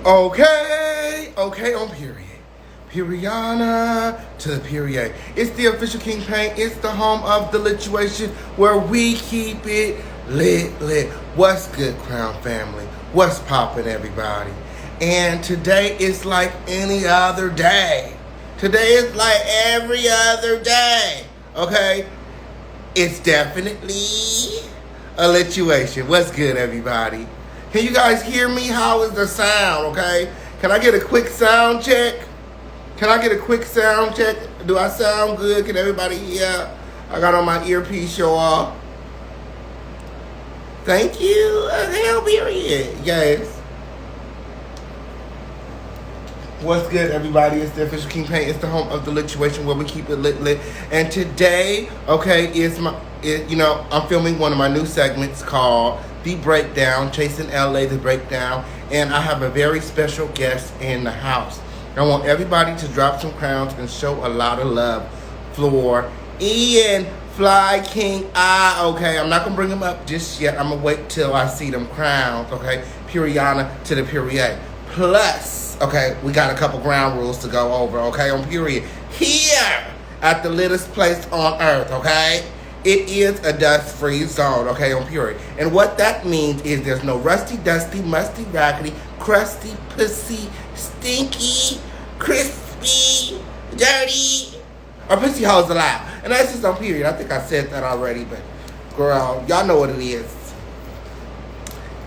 Okay, on period. Periana to the period. It's the official King Paint. It's the home of the lituation where we keep it lit. What's good, Crown family? What's poppin', everybody? And today is like any other day. Today is like every other day. Okay? It's definitely a lituation. What's good, everybody? Can you guys hear me? How is the sound? Okay? Can I get a quick sound check? Do I sound good? Can everybody hear? I got on my earpiece, show off. Thank you. Hell, period. Yes. What's good, everybody? It's the official King Paint. It's the home of the lituation where we keep it lit. And today, I'm filming one of my new segments called The Breakdown, Chasing LA, The Breakdown. And I have a very special guest in the house. I want everybody to drop some crowns and show a lot of love for Ian FLYKINGi. Okay, I'm not going to bring him up just yet. I'm going to wait till I see them crowns, okay? Periana to the period. Plus, okay, we got a couple ground rules to go over, okay, on period. Here at the littest place on earth, okay? It is a dust-free zone, okay, on period. And what that means is there's no rusty, dusty, musty, raggedy, crusty, pussy, stinky, crispy, dirty, or pussy hoes allowed. And that's just on period. I think I said that already, but girl, y'all know what it is.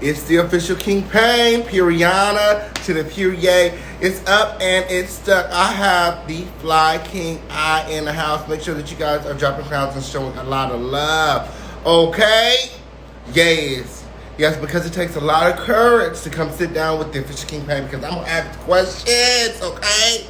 It's the official King Paint, Periana to the period. It's up and it's stuck. I have the FLYKINGi in the house. Make sure that you guys are dropping crowns and showing a lot of love. Okay? Yes, because it takes a lot of courage to come sit down with the official King Paint because I'm going to ask questions, okay,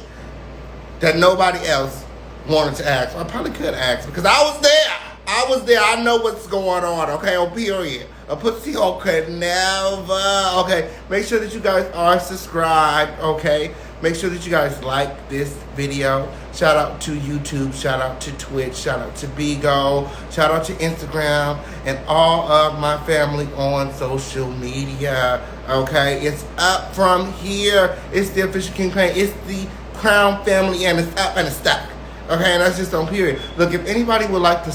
that nobody else wanted to ask. I probably could ask because I was there. I know what's going on, okay, on period. A pussy hole could never, okay. Make sure that you guys are subscribed, okay. Make sure that you guys like this video. Shout out to YouTube, shout out to Twitch, shout out to Bigo, shout out to Instagram, and all of my family on social media, okay. It's up from here. It's the official King Paint. It's the Crown family, and it's up and it's stuck. Okay, and that's just on period. Look, if anybody would like to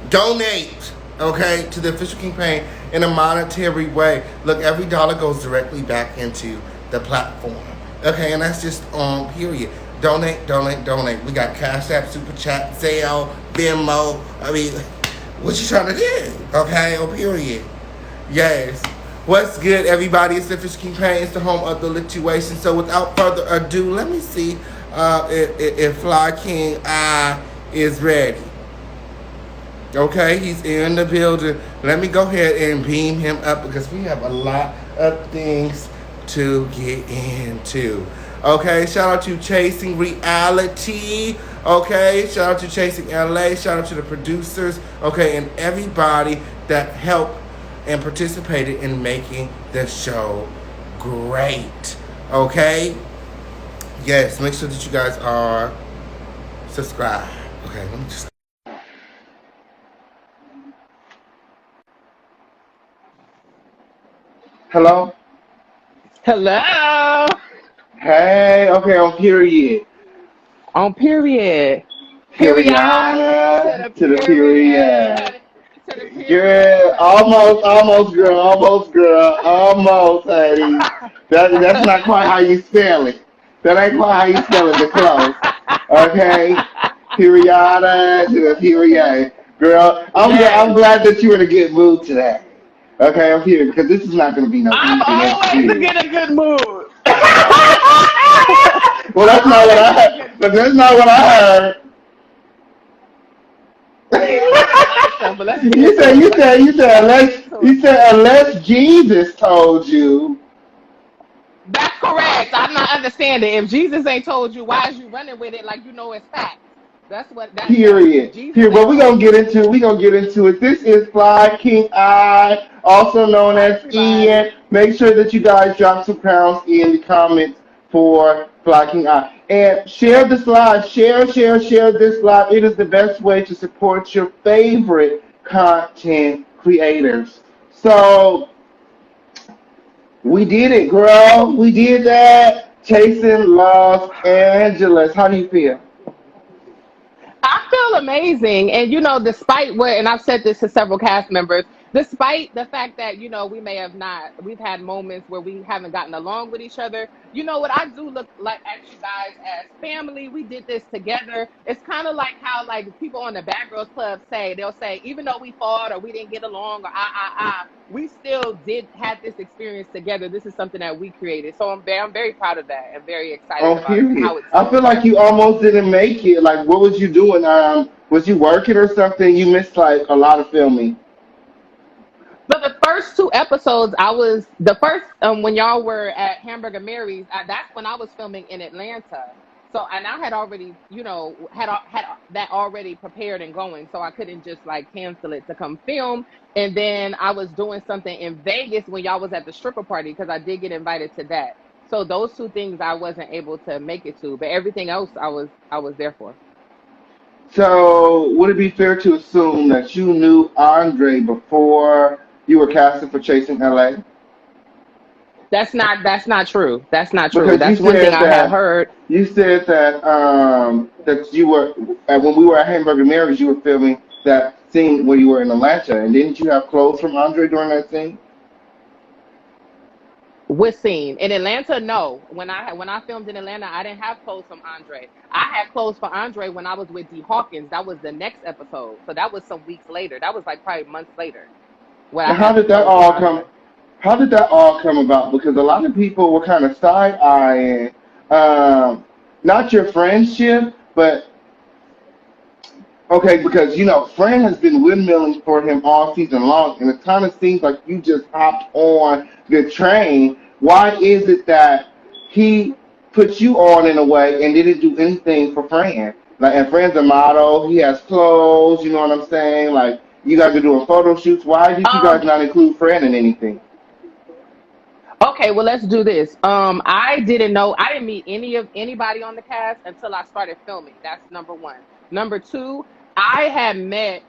donate, okay, to the official King Paint in a monetary way. Look, every dollar goes directly back into the platform. Okay, and that's just on period. Donate. We got Cash App, Super Chat, Zelle, Venmo. I mean, what you trying to do? Okay, on period. Yes. What's good, everybody? It's the official King Paint. It's the home of the lituation. So without further ado, let me see if FLYKINGi is ready. Okay, he's in the building. Let me go ahead and beam him up because we have a lot of things to get into. Okay, shout out to Chasing Reality. Okay, shout out to Chasing LA. Shout out to the producers. Okay, and everybody that helped and participated in making the show great. Okay? Yes, make sure that you guys are subscribed. Okay, let me just... Hello? Hello. Hey, okay, on period. Periana to the period. Girl, almost, honey. That's not quite how you spell it. That ain't quite how you spell it, the close. Okay? Periana to the period. Girl, I'm glad that you're in a good mood today. Okay, I'm here because this is not going to be no easy. I'm always in a good mood. Well, that's not what I heard. But that's not what I heard. You said unless Jesus told you. That's correct. I'm not understanding. If Jesus ain't told you, why is you running with it like you know it's fact? That's what that period. But we're gonna get into it. This is FLYKINGi, also known as Ian. Make sure that you guys drop some crowns in the comments for FLYKINGi. And share this live. Share this live. It is the best way to support your favorite content creators. So We did it, girl. We did that. Chasing Los Angeles. How do you feel? I feel amazing. And, despite what, and I've said this to several cast members, despite the fact that, we may have not, we've had moments where we haven't gotten along with each other. You know what? I do look like at you guys as family. We did this together. It's kind of like how, like, people on the Bad Girls Club say, they'll say, even though we fought or we didn't get along or we still did have this experience together. This is something that we created. So I'm very proud of that and very excited Oh, about how period. it's I feel going. like you almost didn't make it. Like, what was you doing? Was you working or something? You missed like a lot of filming. But the first two episodes, I was the first when y'all were at Hamburger Mary's. That's when I was filming in Atlanta. So and I had already, had that already prepared and going. So I couldn't just like cancel it to come film. And then I was doing something in Vegas when y'all was at the stripper party because I did get invited to that. So those two things I wasn't able to make it to, but everything else I was there for. So, would it be fair to assume that you knew Andre before you were casted for Chasing LA? That's not true. That's not true. Because That's one thing I had heard. you said that you were when we were at Hamburger Mary's, you were filming that scene where you were in Atlanta, and didn't you have clothes from Andre during that scene? What scene in Atlanta? No, when I filmed in Atlanta, I didn't have clothes from Andre. I had clothes for Andre when I was with D Hawkins. That was the next episode, so that was some weeks later. That was like probably months later when I And how had the did that clothes with all come? Andre. How did that all come about? Because a lot of people were kind of side eyeing, um, not your friendship, but okay, because Fran has been windmilling for him all season long, and it kind of seems like you just hopped on the train. Why is it that he put you on in a way and didn't do anything for Fran? Like, and Fran's a model. He has clothes. You know what I'm saying? Like, you guys are doing photo shoots. Why did you guys Um, not include Fran in anything? Okay, well, let's do this. I didn't meet anybody on the cast until I started filming. That's number one. Number two, I had met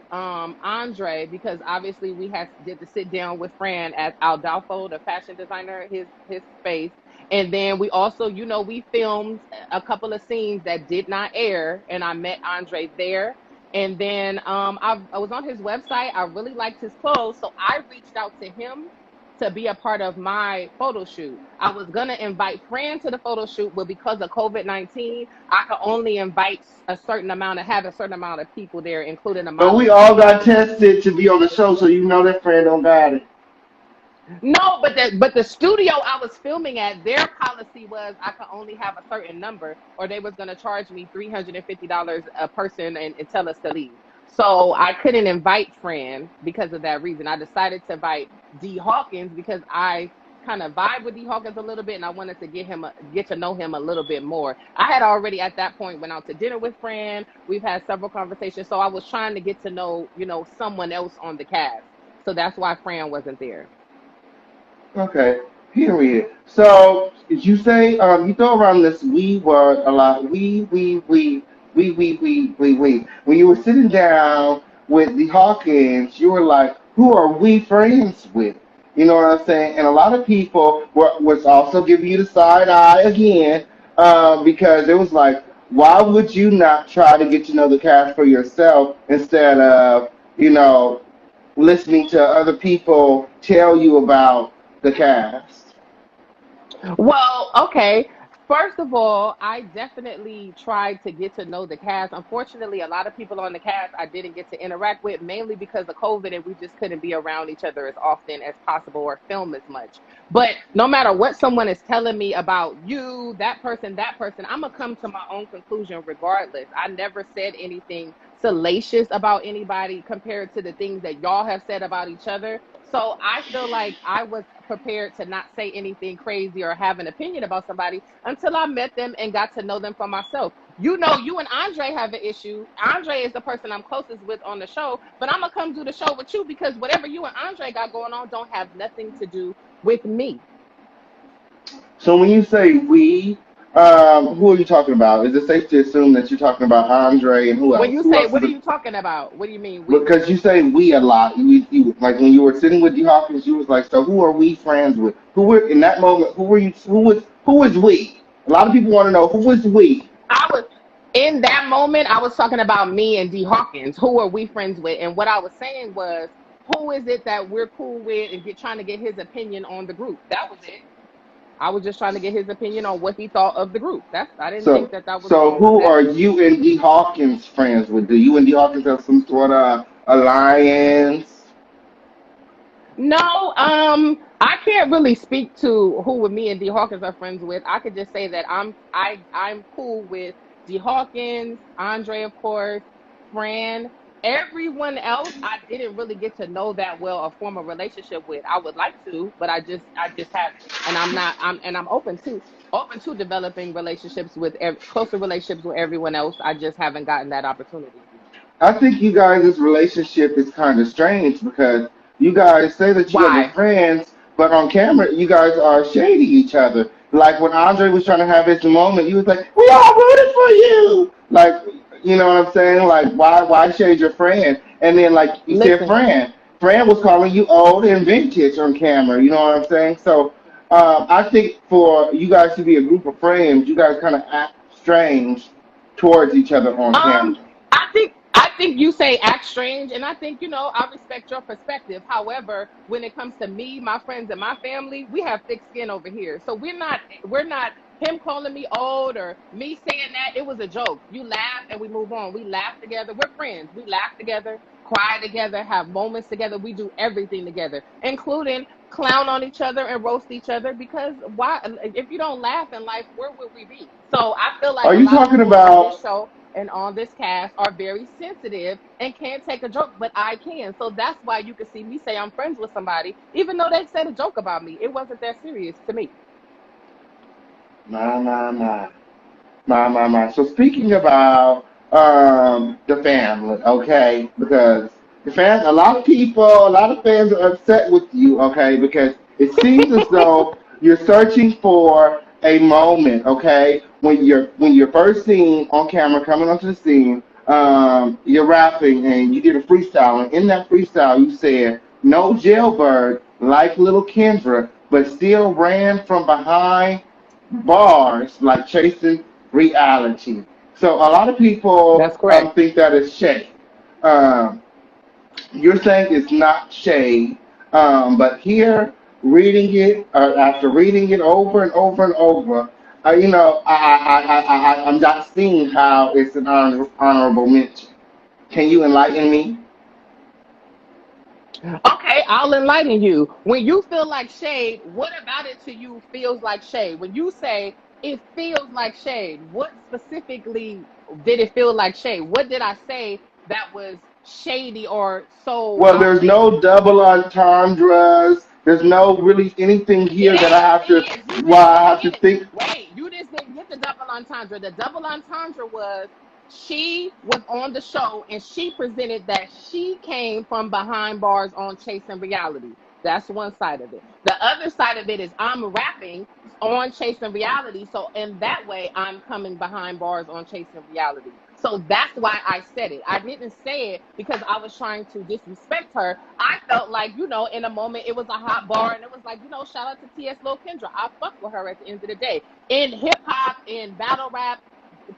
Andre because obviously we had did the sit down with Fran at Aldolfo, the fashion designer, his space. And then we also, we filmed a couple of scenes that did not air, and I met Andre there. And then I was on his website. I really liked his clothes, so I reached out to him to be a part of my photo shoot. I was gonna invite Fran to the photo shoot, but because of COVID-19, I could only invite have a certain amount of people there, including the But we modeling all team. got tested to be on the show, so you know that Fran don't got it. No, but the studio I was filming at, their policy was I could only have a certain number, or they was gonna charge me $350 a person and tell us to leave. So I couldn't invite Fran because of that reason. I decided to invite D Hawkins because I kind of vibe with D Hawkins a little bit, and I wanted to get to know him a little bit more. I had already at that point went out to dinner with Fran. We've had several conversations, so I was trying to get to know someone else on the cast. So that's why Fran wasn't there. Okay, period. So, did you say you throw around this we word a lot? We. When you were sitting down with the Hawkins, you were like, "Who are we friends with?" You know what I'm saying? And a lot of people was also giving you the side eye again, because it was like, why would you not try to get to know the cast for yourself instead of you know listening to other people tell you about the cast? Well, okay. First of all, I definitely tried to get to know the cast. Unfortunately, a lot of people on the cast I didn't get to interact with, mainly because of COVID, and we just couldn't be around each other as often as possible or film as much. But no matter what someone is telling me about you, that person, I'm gonna come to my own conclusion regardless. I never said anything salacious about anybody compared to the things that y'all have said about each other. So I feel like I was prepared to not say anything crazy or have an opinion about somebody until I met them and got to know them for myself. You and Andre have an issue. Andre is the person I'm closest with on the show, but I'm gonna come do the show with you because whatever you and Andre got going on don't have nothing to do with me. So when you say we, Who are you talking about? Is it safe to assume that you're talking about Andre and who When else? you Who say, else what is are it? you talking about? What do you mean we? Because you say we a lot. Like when you were sitting with D Hawkins, you was like, so who are we friends with? Who were in that moment? Who were you? Who was we? A lot of people want to know who was we. I was in that moment. I was talking about me and D Hawkins. Who are we friends with? And what I was saying was, who is it that we're cool with and trying to get his opinion on the group? That was it. I was just trying to get his opinion on what he thought of the group. I didn't think So that was so who that. are you and D Hawkins friends with? Do you and D Hawkins have some sort of alliance? No, I can't really speak to who with me and D Hawkins are friends with. I could just say that I'm cool with D Hawkins, Andre, of course, Fran. Everyone else, I didn't really get to know that well or form a relationship with. I would like to, but I just haven't, and I'm not. I'm open to developing relationships with closer relationships with everyone else. I just haven't gotten that opportunity. I think you guys' relationship is kind of strange because you guys say that you guys are Why? friends, but on camera you guys are shading each other. Like when Andre was trying to have his moment, you was like, "We all rooted for you." Like, you know what I'm saying? Like, why shade your friend? And then like you said, Listen. Fran was calling you old and vintage on camera. You know what I'm saying? So I think for you guys to be a group of friends, you guys kind of act strange towards each other on camera. Um, I think you say act strange, and I think I respect your perspective. However, when it comes to me, my friends, and my family, we have thick skin over here, so we're not him calling me old or me saying that. It was a joke. You laugh and we move on. We laugh together. We're friends. We laugh together, cry together, have moments together. We do everything together, including clown on each other and roast each other. Because why? If you don't laugh in life, where would we be? So I feel like Are a you lot of talking people on this about? show and on this cast are very sensitive and can't take a joke, but I can. So that's why you can see me say I'm friends with somebody, even though they said a joke about me. It wasn't that serious to me. My, my, my. My. So speaking about the family, okay, because a lot of fans are upset with you, okay, because it seems as though you're searching for a moment, okay, when you're first seen on camera coming onto the scene, you're rapping and you did a freestyle, and in that freestyle you said no jailbird like little Kendra, but still ran from behind bars like chasing reality. So a lot of people That's correct. think that is shade. Um, you're saying it's not shade, but here reading it after reading it over and over and over, I'm not seeing how it's an honorable mention. Can you enlighten me? Okay, I'll enlighten you. When you feel like shade, what about it to you feels like shade? When you say it feels like shade, what specifically did it feel like shade? What did I say that was shady or so Well, there's no outrageous? double entendres. There's no really anything here that It is. You why just I didn't have to get it. think. Wait, you just didn't get the double entendre. The double entendre was she was on the show and she presented that she came from behind bars on Chasing Reality. That's one side of it. The other side of it is I'm rapping on Chasing Reality. So in that way, I'm coming behind bars on Chasing Reality. So that's why I said it. I didn't say it because I was trying to disrespect her. I felt like, in a moment it was a hot bar and it was like, shout out to T.S. Lil Kendra. I fuck with her at the end of the day. In hip hop, in battle rap,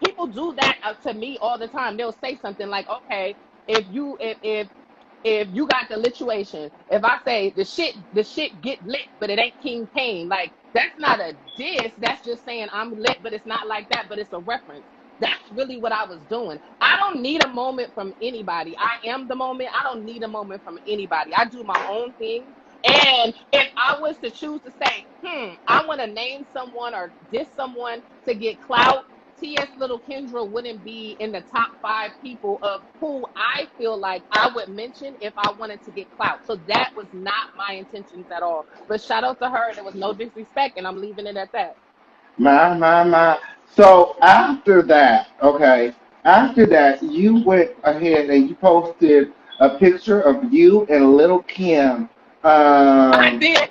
people do that to me all the time. They'll say something like, okay, if you got the lituation, if I say the shit get lit, but it ain't King Kane, like that's not a diss. That's just saying I'm lit, but it's not like that, but it's a reference. That's really what I was doing. I don't need a moment from anybody. I am the moment. I don't need a moment from anybody. I do my own thing. And if I was to choose to say, I want to name someone or diss someone to get clout, T.S. Little Kendra wouldn't be in the top 5 people of who I feel like I would mention if I wanted to get clout. So that was not my intentions at all. But shout out to her. There was no disrespect, and I'm leaving it at that. My. So after that, okay, after that, you went ahead and you posted a picture of you and Little Kim. I Um, did.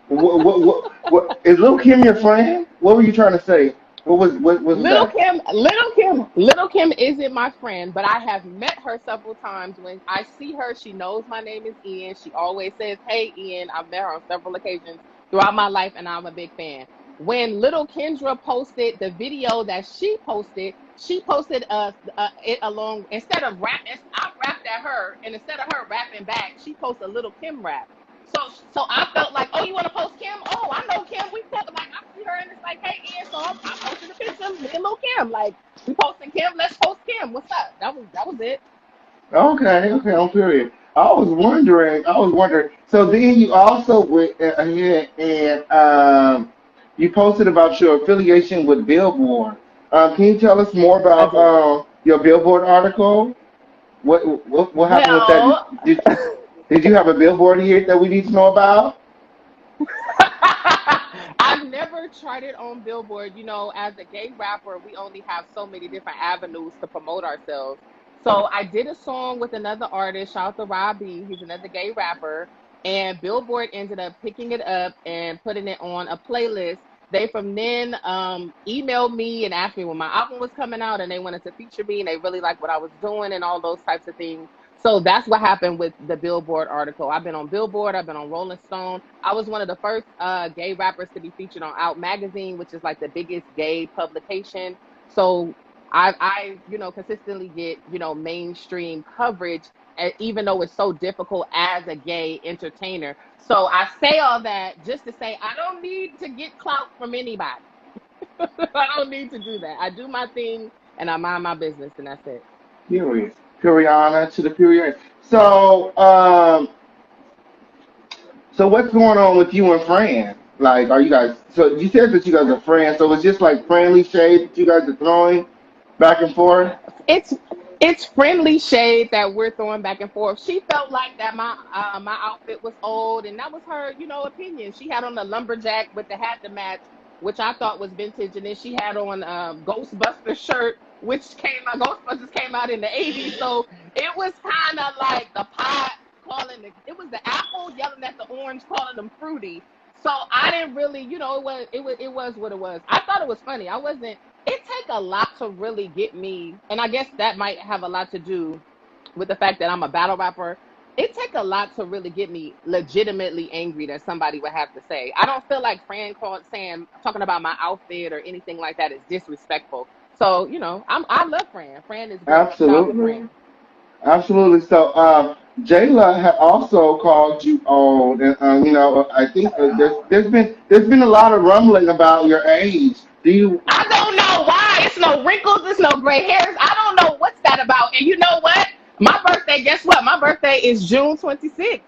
what is Little Kim your friend? What were you trying to say? What was that? Little Kim isn't my friend, but I have met her several times. When I see her, she knows my name is Ian. She always says, "Hey, Ian." I've met her on several occasions throughout my life, and I'm a big fan. When Little Kendra posted the video that she posted it along instead of rapping. I rapped at her, and instead of her rapping back, she posted a Little Kim rap. So I felt like, oh, you want to post Kim? Oh, I know Kim. We put like I see her and it's like, hey, Ian. So I posted a picture of me and little Kim. Like we posting Kim. Let's post Kim. What's up? That was it. Okay, okay, I'm curious. I was wondering. So then you also went ahead and you posted about your affiliation with Billboard. Can you tell us more I about did. your Billboard article? What happened with that? Well, Did you have a Billboard hit that we need to know about? I've never tried it on Billboard. As a gay rapper, we only have so many different avenues to promote ourselves. So I did a song with another artist, shout out to Robbie. He's another gay rapper. And Billboard ended up picking it up and putting it on a playlist. They from then emailed me and asked me when my album was coming out and they wanted to feature me and they really liked what I was doing and all those types of things. So that's what happened with the Billboard article. I've been on Billboard, I've been on Rolling Stone. I was one of the first gay rappers to be featured on Out Magazine, which is like the biggest gay publication. So I consistently get, mainstream coverage, even though it's so difficult as a gay entertainer. So I say all that just to say I don't need to get clout from anybody. I don't need to do that. I do my thing and I mind my business, and that's it. Curious. Puriana to the Purian. So what's going on with you and Fran? Like, are you guys? So you said that you guys are friends. So it's just like friendly shade that you guys are throwing back and forth. It's it's friendly shade that we're throwing back and forth. She felt like that my outfit was old, and that was her, opinion. She had on a lumberjack with the hat to match, which I thought was vintage, and then she had on Ghostbusters shirt, which Ghostbusters came out in the '80s. So it was kind of like the pot it was the apple yelling at the orange, calling them fruity. So I didn't really, it was what it was. I thought it was funny. I wasn't. It take a lot to really get me, and I guess that might have a lot to do with the fact that I'm a battle rapper. It take a lot to really get me legitimately angry that somebody would have to say. I don't feel like Fran called saying talking about my outfit or anything like that is disrespectful. So I love Fran. Fran is great. Shout out to Absolutely. Fran. Absolutely. So, Jayla had also called you old, and I think there's been a lot of rumbling about your age. Do you? I don't know why. It's no wrinkles. It's no gray hairs. I don't know what's that about. And you know what? My birthday. Guess what? My birthday is June 26th.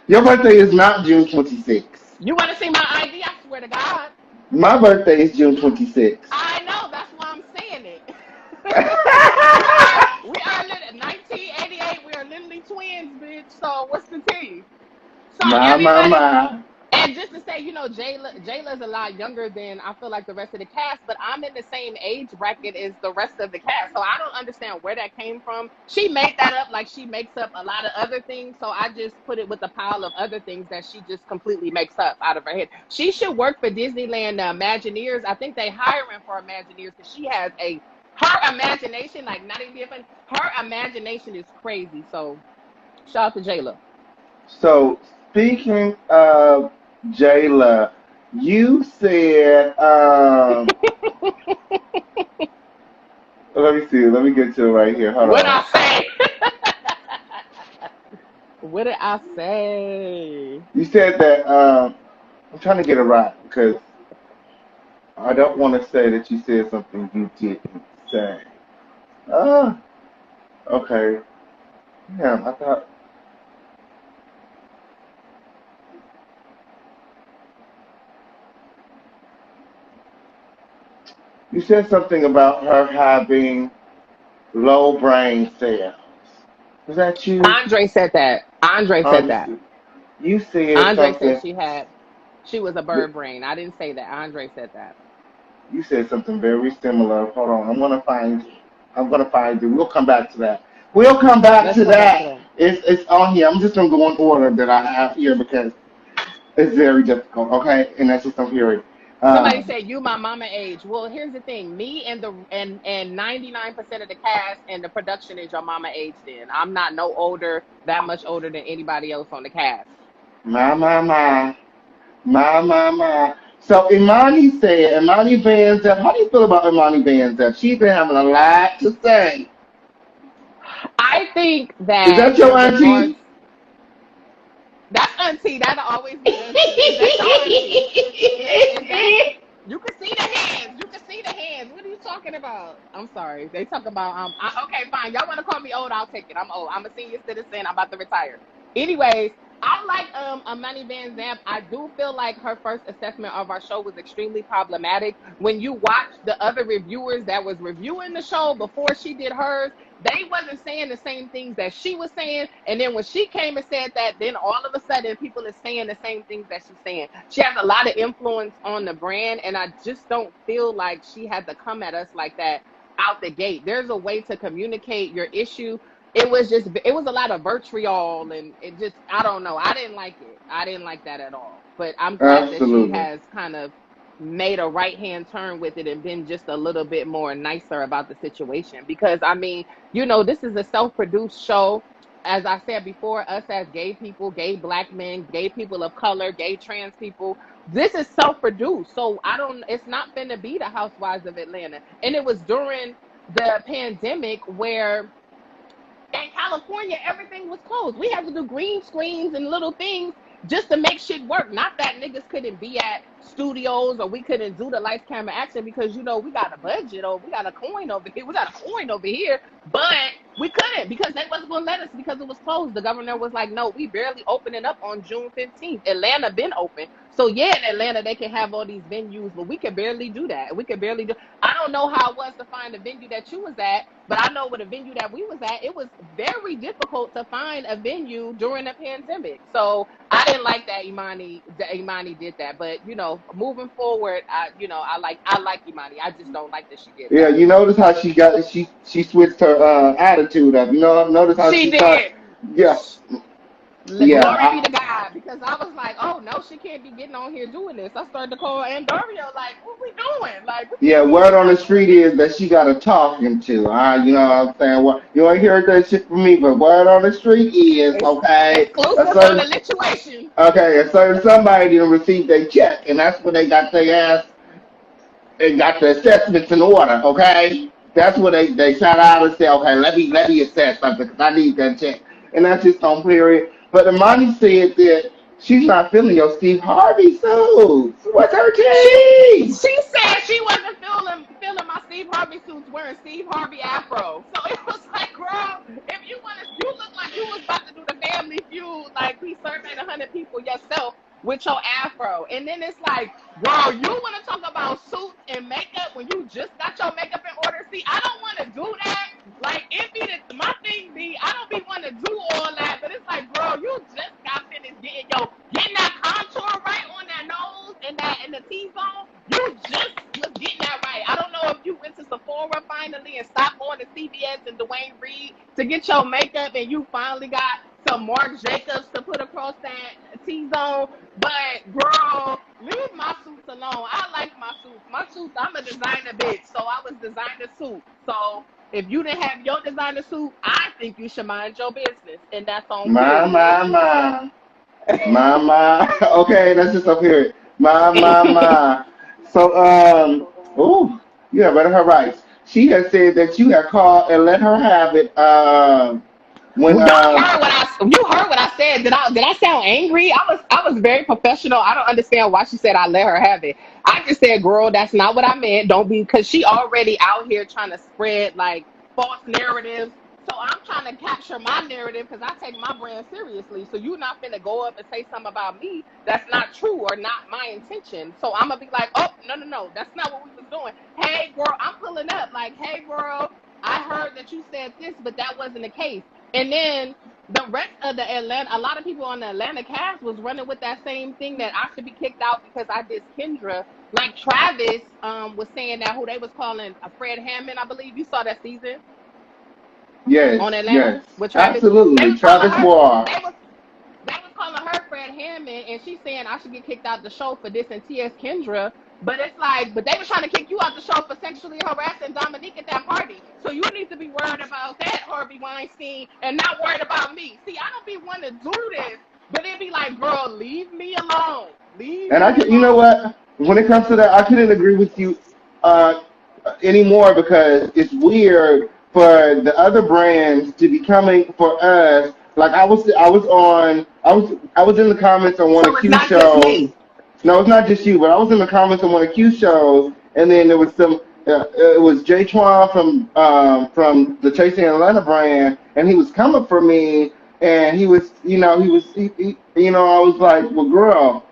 Your birthday is not June 26th. You want to see my ID? I swear to God. My birthday is June 26th. I know. That's why I'm saying it. We are 1988. We are literally twins, bitch. So what's the tea? So My, my, everybody, my. and just to say, Jayla's a lot younger than I feel like the rest of the cast, but I'm in the same age bracket as the rest of the cast. So I don't understand where that came from. She made that up like she makes up a lot of other things. So I just put it with a pile of other things that she just completely makes up out of her head. She should work for Disneyland Imagineers. I think they hiring for Imagineers because she has her imagination, like not even being funny. Her imagination is crazy. So shout out to Jayla. So, speaking of Jayla, you said, let me see, let me get to it right here. Hold What on. I say? What did I say? You said that, I'm trying to get it right because I don't want to say that you said something you didn't say. Uh, okay. Damn, I thought you said something about her having low brain cells. Was that you? Andre said that. Andre said that. You, you said Andre said something. she was a bird brain. I didn't say that. Andre said that. You said something very similar. Hold on, I'm gonna find you. I'm gonna find you. We'll come back to that. We'll come back Let's to come back to that. that. It's on here. I'm just gonna go in order that I have here because it's very difficult. Okay, and that's just I'm hearing. Somebody Um, said you my mama age. Well, here's the thing. Me and the and 99% of the cast and the production is your mama age then. I'm not no older, that much older than anybody else on the cast. my, my, my, my. So Imani Van Zep, how do you feel about Imani Van Zep? She's been having a lot to say. I think Is that that your in regards, auntie? that's auntie, that'll always be auntie. Is that your auntie? Is that you can see the hands. You can see the hands. What are you talking about? I'm sorry. They talk about okay, fine. Y'all want to call me old? I'll take it. I'm old. I'm a senior citizen. I'm about to retire. Anyways, I like Amani Van Zamp. I do feel like her first assessment of our show was extremely problematic. When you watch the other reviewers that was reviewing the show before she did hers, they wasn't saying the same things that she was saying. And then when she came and said that, then all of a sudden people are saying the same things that she's saying. She has a lot of influence on the brand, and I just don't feel like she had to come at us like that out the gate. There's a way to communicate your issue. It was a lot of vitriol, and it just, I don't know. I didn't like it. I didn't like that at all. But I'm glad that she Absolutely. has kind of made a right hand turn with it and been just a little bit more nicer about the situation, because I mean, this is a self-produced show. As I said before, us as gay people, gay black men, gay people of color, gay trans people, this is self-produced. So I don't, it's not finna be the Housewives of Atlanta. And it was during the pandemic where in California, everything was closed. We had to do green screens and little things just to make shit work. Not that niggas couldn't be at studios or we couldn't do the lights, camera, action, because we got a budget or we got a coin over here. We got a coin over here, but we couldn't because they wasn't gonna let us because it was closed. The governor was like, no, we barely opening up on June 15th. Atlanta been open. So yeah, in Atlanta they can have all these venues, but we could barely do that. We could barely do. I don't know how it was to find a venue that you was at, but I know with a venue that we was at, it was very difficult to find a venue during the pandemic. So I didn't like that Imani did that. But moving forward, I like Imani. I just don't like that she did Yeah, that. you notice how she switched her attitude up. You know, notice how She she started. did. Yeah, yeah. Glory be to God, because I was like, oh no, she can't be getting on here doing this. I started to call Andario like, what we doing? Like, Yeah, what we word on the not street doing this? is that she got a talking to. You know what I'm saying? Well, you ain't heard that shit from me, but word on the street is, okay, a Exclusive on certain, the lituation. okay, a certain somebody didn't receive their check, and that's when they got their ass and got the assessments in order, okay? That's when they shout out and say, okay, let me assess something because I need that check. And that's just on period. But Imani said that she's not feeling your Steve Harvey suits. What's her She tea? she said she wasn't feeling my Steve Harvey suits wearing Steve Harvey afro. So it was like, girl, if you look like you was about to do the Family Feud, like we surveyed 100 people yourself with your afro, and then it's like, girl, you want to talk about suits and makeup when you just got your makeup in order? See, I don't want to do that. Like it be my thing be, I don't be want to do all that, but it's like, girl, you just got finished getting that contour right on that nose and the T zone. You just was getting that right. I don't know if you went to Sephora finally and stopped going to CVS and Dwayne Reed to get your makeup, and you finally got some Marc Jacobs to put across that T zone. But girl, leave my suits alone. I like my suits. My suits, I'm a designer bitch, so I was designer suit. So if you didn't have your designer suit, I think you should mind your business, and that's on My, period. my, my. My. Okay, that's just up here. My. So, ooh, yeah, read her rights. She has said that you have called and let her have it. When Well, you heard what I said. Did I sound angry? I was very professional. I don't understand why she said I let her have it. I just said, girl, that's not what I meant. Don't be, because she already out here trying to spread like false narratives. So I'm trying to capture my narrative because I take my brand seriously. So you're not finna go up and say something about me that's not true or not my intention. So I'm gonna be like, oh no, that's not what we was doing. Hey girl, I'm pulling up like, hey girl, I heard that you said this, but that wasn't the case. And then the rest of the Atlanta, a lot of people on the Atlanta cast was running with that same thing, that I should be kicked out because I did Kendra. Like Travis was saying that, who they was calling Fred Hammond, I believe you saw that season yes, on Atlanta yes, with Travis. They absolutely. was calling Travis her Moore. they was calling her Fred Hammond, and she's saying I should get kicked out the show for this and T.S. Kendra. But it's like, but they were trying to kick you out the show for sexually harassing Dominique at that party. So you need to be worried about that, Harvey Weinstein, and not worried about me. See, I don't be wanting to do this, but it be like, girl, leave me alone. Leave And me you know alone. what? When it comes to that, I couldn't agree with you uh, anymore because it's weird for the other brands to be coming for us. Like I was in the comments on one So of it's Q's not just shows. me. No, it's not just you, but I was in the comments on one of Q's shows, and then there was some. It was Jay Twan from the Chasing Atlanta brand, and he was coming for me, and he was, I was like, well, girl,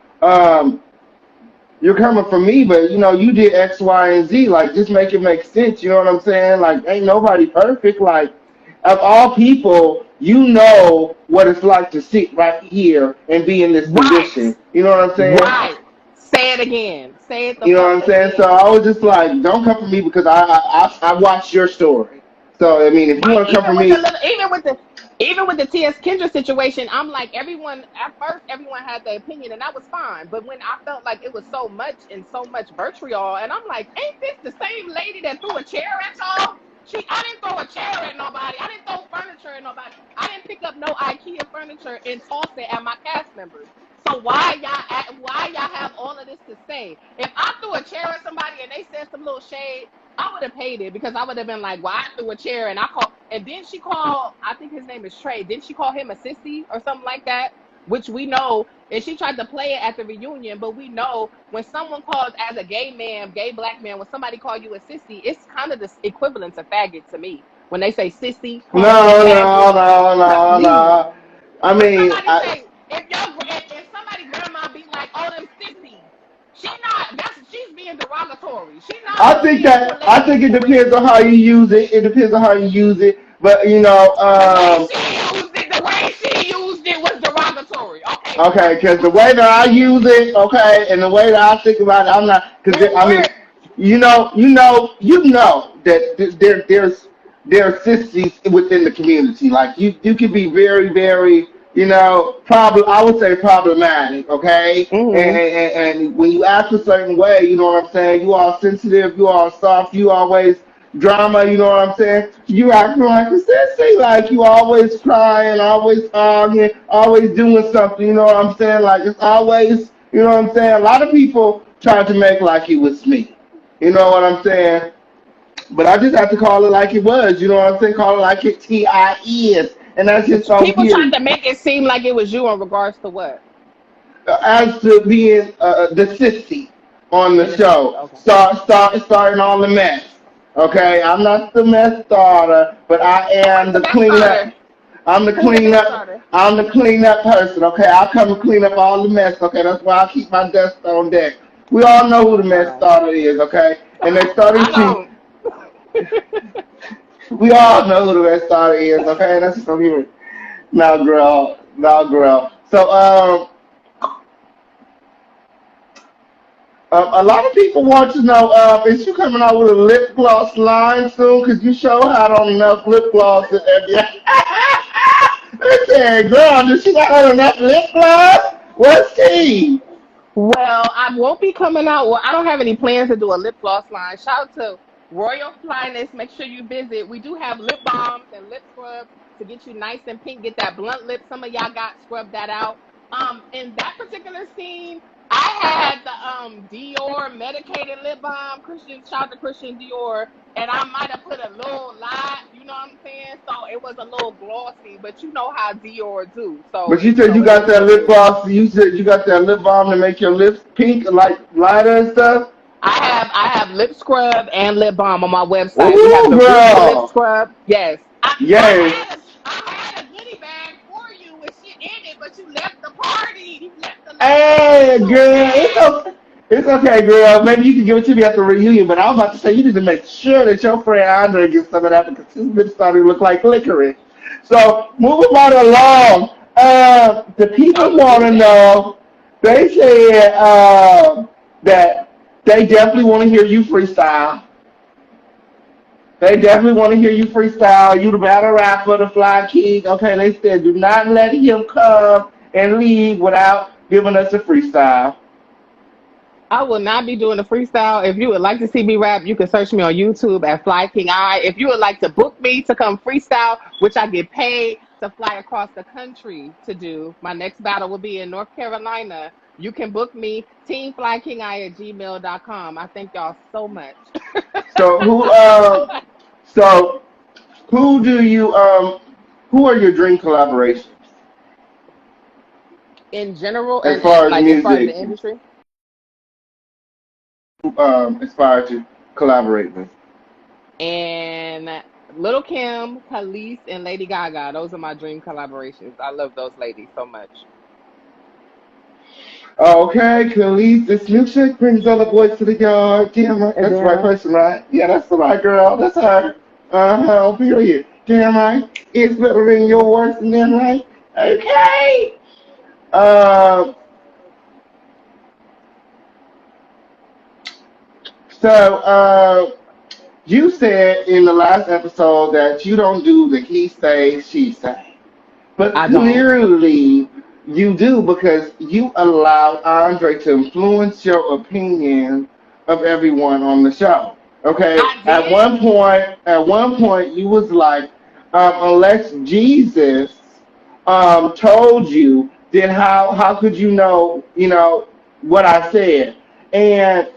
you're coming for me, but you did X, Y, and Z. Like, just make it make sense. You know what I'm saying? Like, ain't nobody perfect. Like, of all people, you know what it's like to sit right here and be in this Right. position. You know what I'm saying? Right. Say it again. Say it the You know what fuck I'm saying? So again. I was just like, don't come for me because I watched your story. So I mean, if you Right. want to come for me, Even with the T.S. Kendra situation, I'm like, everyone at first, everyone had their opinion, and that was fine. But when I felt like it was so much and so much vitriol, and I'm like, ain't this the same lady that threw a chair at y'all? I didn't throw a chair at nobody. I didn't throw furniture at nobody. I didn't pick up no IKEA furniture and toss it at my cast members. So why y'all have all of this to say? If I threw a chair at somebody and they said some little shade, I would have paid it because I would have been like, well, I threw a chair and I called. And then she called, I think his name is Trey. Didn't she call him a sissy or something like that? Which we know, and she tried to play it at the reunion, but we know when someone calls as a gay man, gay black man, when somebody call you a sissy, it's kind of the equivalent to faggot to me. When they say sissy, hoe, no, no, faggot, no, to no, me. no. I When mean, somebody say, if somebody grandma be like, oh, them sissies, she's being derogatory. She not being I think politically it correct. depends on how you use it. It depends on how you use it. But The way she used it was derogatory. Okay, okay, because the way that I use it, okay, and the way that I think about it, I'm not. Because I we're mean, that there are sissies within the community. Like you can be very, very, problem. I would say problematic. Okay, hmm and when you act a certain way, you know what I'm saying. You are sensitive. You are soft. You always drama, you know what I'm saying? You acting like a sissy, like you always crying, always arguing, always doing something, you know what I'm saying? Like it's always, you know what I'm saying? A lot of people try to make like it was me. You know what I'm saying? But I just have to call it like it was, you know what I'm saying? Call it like it TI is. And that's just on people tried period. to make it seem like it was you in regards to what As to being the sissy on the in the sissy. show, Okay, starting all the mess. Okay, I'm not the mess starter, but I who am is the the mess cleanup. starter? I'm the Who the mess cleanup. starter? I'm the cleanup person. Okay, I'll come and clean up all the mess. Okay, that's why I keep my dust on deck. We all know who the All mess right, starter is. Okay, and they're starting I to. don't. We all know who the mess starter is. Okay, that's just over here. Now, girl. Now, girl. So, a lot of people want to know, is you coming out with a lip gloss line soon? Because you sure had on enough lip gloss. They said, girl, does she not have enough lip gloss? What's tea? Well, I won't be coming out. Well, I don't have any plans to do a lip gloss line. Shout out to Royal Flyness. Make sure you visit. We do have lip balms and lip scrubs to get you nice and pink. Get that blunt lip. Some of y'all got scrubbed that out. In that particular scene, I had the Dior medicated lip balm. Shout out to Christian Dior, and I might have put a little light. You know what I'm saying? So it was a little glossy, but you know how Dior do. So But you you said know you it got is that what it lip is. gloss. You said you got that lip balm to make your lips pink, like lighter and stuff. I have lip scrub and lip balm on my website. We have Ooh, the Roots lip girl. scrub. Yes. Yes. I had a goodie bag for you with shit in it, but you left the party. You left the location. Hey, So girl. It's mad. okay. It's okay, girl. Maybe you can give it to me at the reunion. But I was about to say you need to make sure that your friend Andre gets some of that because his lips starting to look like licorice. So moving right along. The people Don't want do to that. know. They said that they definitely want to hear you freestyle. They definitely want to hear you freestyle. You the battle rapper, the fly king. Okay, they said do not let him come and leave without giving us a freestyle. I will not be doing a freestyle. If you would like to see me rap, you can search me on YouTube at FlyKingi. If you would like to book me to come freestyle, which I get paid to fly across the country to do, my next battle will be in North Carolina. You can book me, teamflykingi@gmail.com. I thank y'all so much. So who so who do you who are your dream collaborations In general, as and far as like as far as the music industry, aspire to collaborate with? and Little Kim, Khalees, and Lady Gaga. Those are my dream collaborations. I love those ladies so much. Okay, Khalees, this milkshake brings all the boys to the yard. Damn right, And that's the then right person, right? Yeah, that's the right girl. That's her. Period. Damn right. It's better than yours, and then right. Okay. Um. So, you said in the last episode that you don't do the he say, she say. But I don't. clearly you do because you allowed Andre to influence your opinion of everyone on the show. Okay? I did. At one point you was like, unless Jesus told you, then how could you know, what I said? And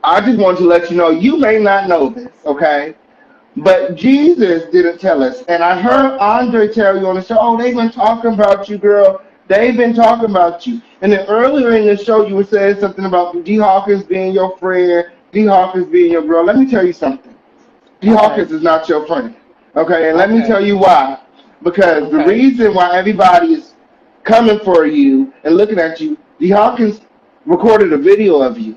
I just want to let you know you may not know this, okay? But Jesus didn't tell us. And I heard Andre tell you on the show, oh, they've been talking about you, girl. They've been talking about you. And then earlier in the show, you were saying something about D. Hawkins being your friend, D. Hawkins being your girl. Let me tell you something. D. Okay. Hawkins is not your friend. Okay, and let me Okay. tell you why. Because the Okay. reason why everybody is coming for you and looking at you, D. Hawkins recorded a video of you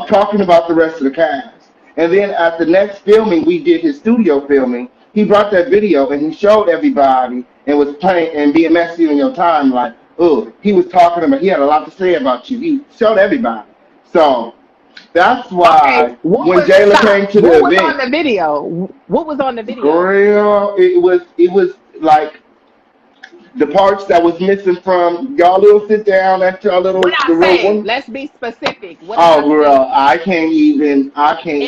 talking about the rest of the cast. And then at the next filming, we did his studio filming. He brought that video and he showed everybody and was playing and being messy in your time like, oh, he was talking about, he had a lot to say about you. He showed everybody. So that's Okay. why What when was Jayla stop? came to What the was on event, the video? What was on the video? girl, it was like the parts that was missing from y'all little sit down at y'all What little I the real say? one. Let's be specific. What did I Oh, girl, say?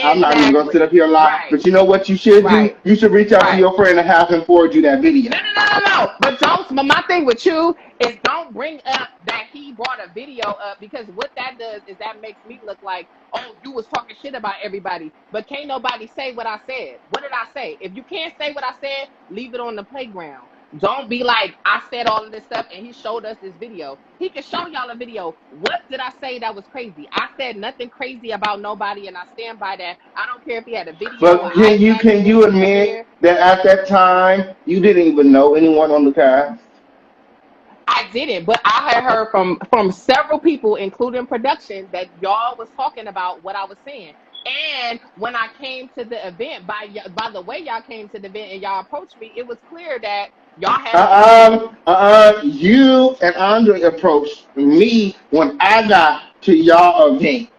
I'm not even gonna sit Exactly. up here and lie. Right. But you know what you should do? Right. You should reach out to Right. your friend and have him forward you that video. No, no, no, no, no. But don't. But my thing with you is don't bring up that he brought a video up because what that does is that makes me look like, oh, you was talking shit about everybody. But can't nobody say what I said. What did I say? If you can't say what I said, leave it on the playground. Don't be like, I said all of this stuff and he showed us this video. He can show y'all a video. What did I say that was crazy? I said nothing crazy about nobody and I stand by that. I don't care if he had a video, an But can you imagination, a admit beard. that at that time you didn't even know anyone on the cast? I didn't, but I had heard from several people, including production, that y'all was talking about what I was saying. And when I came to the event, by the way y'all came to the event and y'all approached me, it was clear that y'all had an issue. You and Andre approached me when I got to y'all event.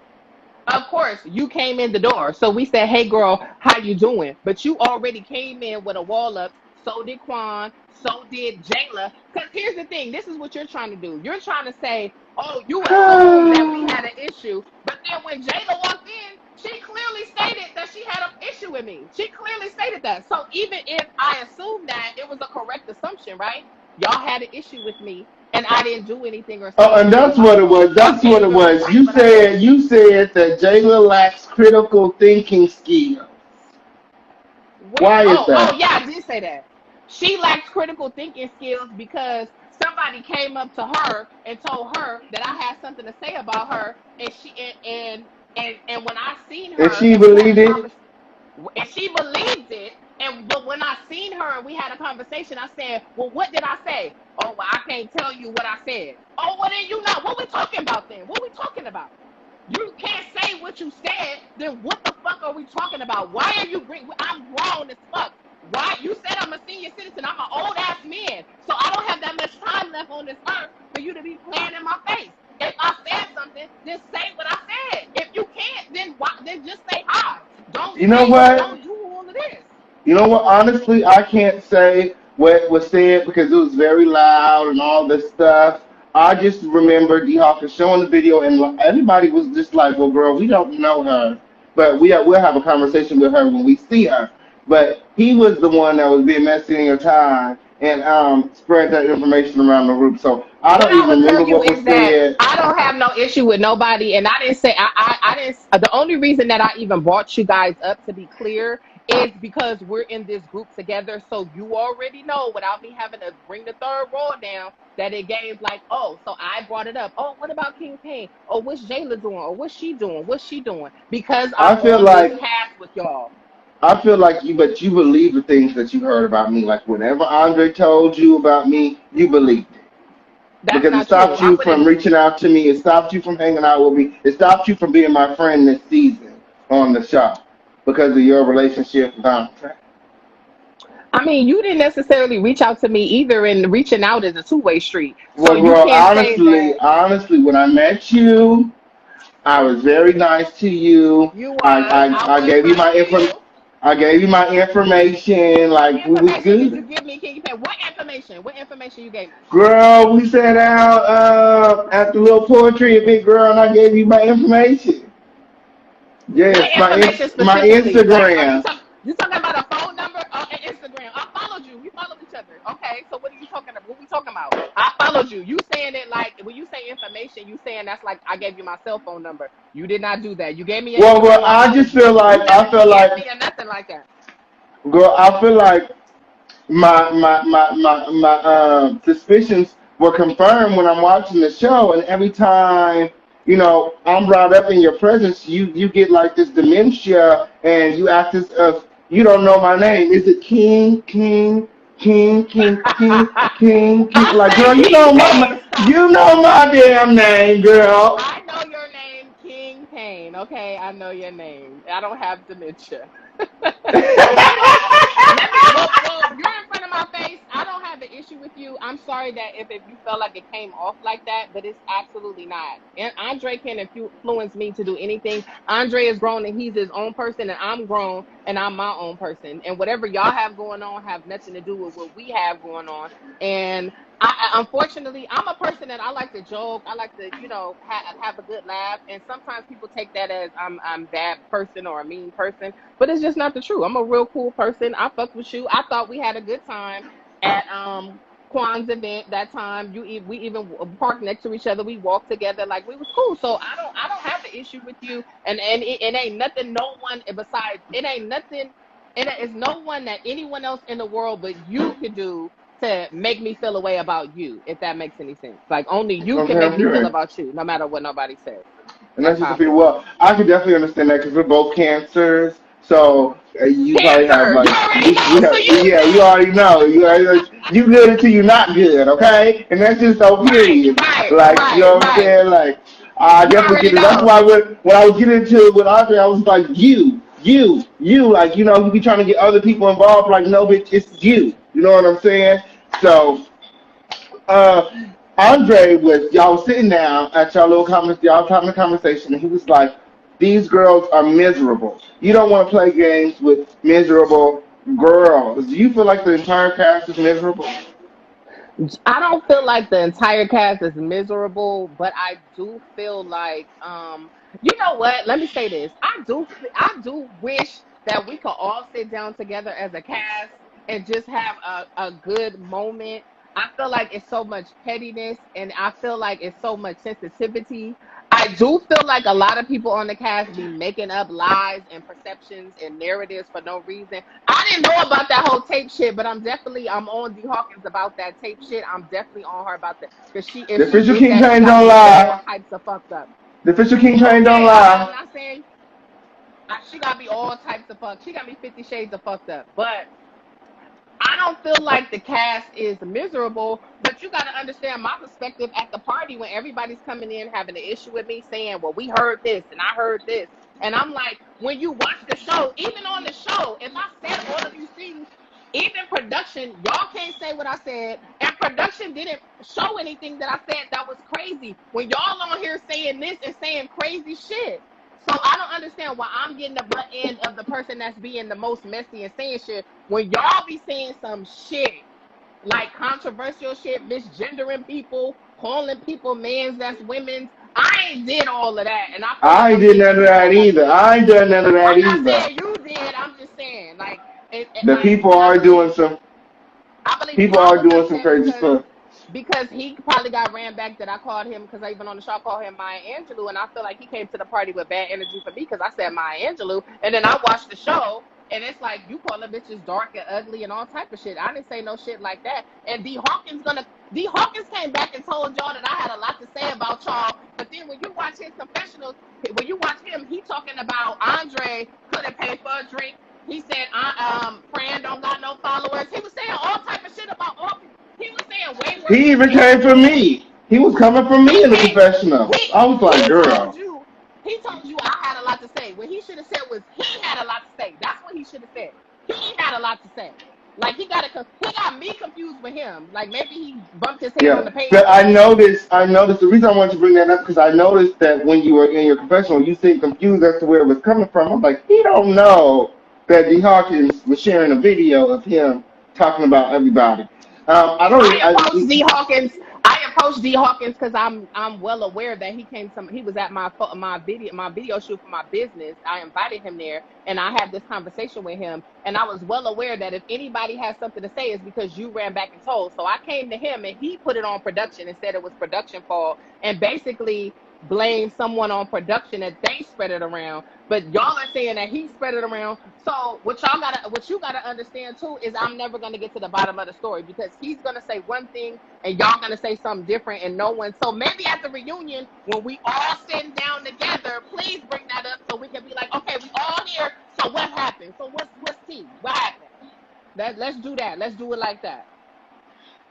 Of course, you came in the door. So we said, "Hey, girl, how you doing?" But you already came in with a wall up. So did Quan. So did Jayla. Because here's the thing. This is what you're trying to do. You're trying to say, "Oh, you assumed that we had an issue." But then when Jayla walked in, she clearly stated that she had an issue with me. She clearly stated that. So even if I assumed that, it was a correct assumption, right? Y'all had an issue with me, and I didn't do anything or say Oh, and anything. that's My what it fault. was. That's what And it you're was. right, but I didn't. You said that Jayla lacks critical thinking skills. Where? Why is Oh, that? yeah, I did say that. She lacks critical thinking skills because somebody came up to her and told her that I had something to say about her, and and when I seen And her she and we had a believed it. conversation, and she believed it. And but when I seen her and we had a conversation, I said, "Well, what did I say?" "Oh, well, I can't tell you what I said." "Oh, well, then you know what we talking about then? What we talking about?" You can't say what you said, then what the fuck are we talking about? Why are you bring? I'm grown as fuck. Why you said I'm a senior citizen? I'm an old ass man, so I don't have that much time left on this earth for you to be playing in my face. If I said something, then say what I said. If you can't, then why? Then just say hi. Don't You know say. what? Don't do all of this. You know what? Honestly, I can't say what was said because it was very loud and all this stuff. I just remember D Hawkins showing the video, and everybody was just like, "Well, girl, we don't know her, but we'll have a conversation with her when we see her." But he was the one that was being messy in your time and spread that information around the group. So I What don't I even would tell remember you what was is that said. I don't have no issue with nobody, and I didn't say I didn't. The only reason that I even brought you guys up, to be clear, is because we're in this group together. So you already know, without me having to bring the third roll down, that it gave like, oh, so I brought it up. Oh, what about King Pain? Oh, what's Jayla doing? Or what's she doing? What's she doing? Because I I'm feel on this like cast with y'all. but you believe the things that you heard about me. Like whenever Andre told you about me, you believed it That's because it not true. stopped I you from wouldn't. reaching out to me. It stopped you from hanging out with me. It stopped you from being my friend this season on the show because of your relationship with Andre. I mean, you didn't necessarily reach out to me either, and reaching out is a two-way street. So Well, you girl, can't say that honestly, when I met you, I was very nice to you. you I, was. I I, I was gave you nice my to you. I gave you my information. What Like we was information did you good. give me, King Pet? What information? What information you gave me? Girl, we sat out at the little poetry event, girl, and I gave you my information. What Yes, information my specifically? Like, are Instagram. you talking about a phone number or an Instagram? I followed you. We followed each other. Okay, so what are you talking about? What we talking about? I followed you. You saying it like when you say information, you saying that's like I gave you my cell phone number. You did not do that. You gave me your Well, Instagram. I I followed just you. feel You like never DM'd me or nothing like that. girl, I feel like my suspicions were confirmed when I'm watching the show, and every time I'm brought up in your presence, you get like this dementia, and you act as if you don't know my name. Is it King? I Like, say girl, King Pain. Stop. you know my damn name, girl. I know your name, King Pain. Okay, I know your name. I don't have dementia. Well, you're in front of my face. I don't have an issue with you. I'm sorry that if you felt like it came off like that, but it's absolutely not. And Andre can influence me to do anything. Andre is grown and he's his own person, and I'm grown and I'm my own person. And whatever y'all have going on have nothing to do with what we have going on. And unfortunately, I'm a person that I like to joke. I like to, have a good laugh. And sometimes people take that as I'm bad person or a mean person, but it's just not the truth. I'm a real cool person. I fucked with you. I thought we had a good time at Kwan's event that time. We even parked next to each other. We walked together like we was cool. So I don't have the issue with you. And it ain't nothing. No one besides it ain't nothing. It is no one that anyone else in the world but you could do to make me feel a way about you, if that makes any sense. Like only you can Okay, make I'm me feel sure. about you, no matter what nobody says. And That's that's just how a I feel. feel. Well, I can definitely understand that because we're both cancers. So you probably have Cancer, you like already we know, so have you yeah, you good. already know. You good until you're not good, okay? And that's just so Right, period. right, Like you right, know what I'm right. saying? Like I You definitely already get it. That's know. why when I was getting into it with Andre, I was like you. Like you be trying to get other people involved. Like no, bitch, it's you. You know what I'm saying? So uh, Andre was y'all was sitting down at y'all having a conversation, and he was like, "These girls are miserable. You don't want to play games with miserable girls. Do you feel like the entire cast is miserable?" I don't feel like the entire cast is miserable, but I do feel like you know what? Let me say this. I do wish that we could all sit down together as a cast and just have a good moment. I feel like it's so much pettiness and I feel like it's so much sensitivity. I do feel like a lot of people on the cast be making up lies and perceptions and narratives for no reason. I didn't know about that whole tape shit, but I'm on D Hawkins about that tape shit. I'm definitely on her about that because if The she official did King that, she Train got don't me all lie. types of fucked up. The official King Train don't Okay, I'm lie. not saying she got me all types of fucked. She got me 50 shades of fucked up, but I don't feel like the cast is miserable, but you got to understand my perspective at the party when everybody's coming in having an issue with me saying, well, we heard this and I heard this. And I'm like, when you watch the show, even on the show, if I said all of these things, even production, y'all can't say what I said. And production didn't show anything that I said that was crazy. When y'all on here saying this and saying crazy shit. So I don't understand why I'm getting the butt end of the person that's being the most messy and saying shit when y'all be saying some shit like controversial shit, misgendering people, calling people men's that's women's. I ain't did all of that, and I feel like I ain't I'm did making none of it that sound like either. he I did. ain't done none of that I'm not either. saying you did. I'm just saying, like, The people and are doing some. I believe People part are of doing us some said crazy stuff. because he probably got ran back that I called him because I even on the show I called him Maya Angelou, and I feel like he came to the party with bad energy for me because I said Maya Angelou, and then I watched the show. And it's like you calling bitches dark and ugly and all type of shit. I didn't say no shit like that. And D Hawkins came back and told y'all that I had a lot to say about y'all. But then when you watch his confessionals, when you watch him, he talking about Andre couldn't pay for a drink. He said, Fran don't got no followers. He was saying all type of shit about all people. He was saying way worse He than even me. came for me. He was coming for me He in the came. confessional. I was like, He told girl. you. He told you I had a lot to say. What he should have said was he had a lot to say. That's what he should have said. He had a lot to say. Like he got me confused with him. Like maybe he bumped his head on Yeah, the page but or something. I noticed. The reason I wanted to bring that up because I noticed that when you were in your confessional, you seemed confused as to where it was coming from. I'm like, he don't know that D Hawkins was sharing a video of him talking about everybody. I don't. I approached D Hawkins. I approached D Hawkins because I'm well aware that he was at my video shoot for my business. I invited him there and I had this conversation with him and I was well aware that if anybody has something to say it's because you ran back and told. So I came to him and he put it on production and said it was production fault and basically blamed someone on production that they spread it around. But y'all are saying that he spread it around. So what you gotta understand too is I'm never gonna get to the bottom of the story because he's gonna say one thing and y'all gonna say something different and no one. So maybe at the reunion when we all sitting down together, please bring that up so we can be like, okay, we all here. So what happened? So what's tea? What happened? Let's do that. Let's do it like that.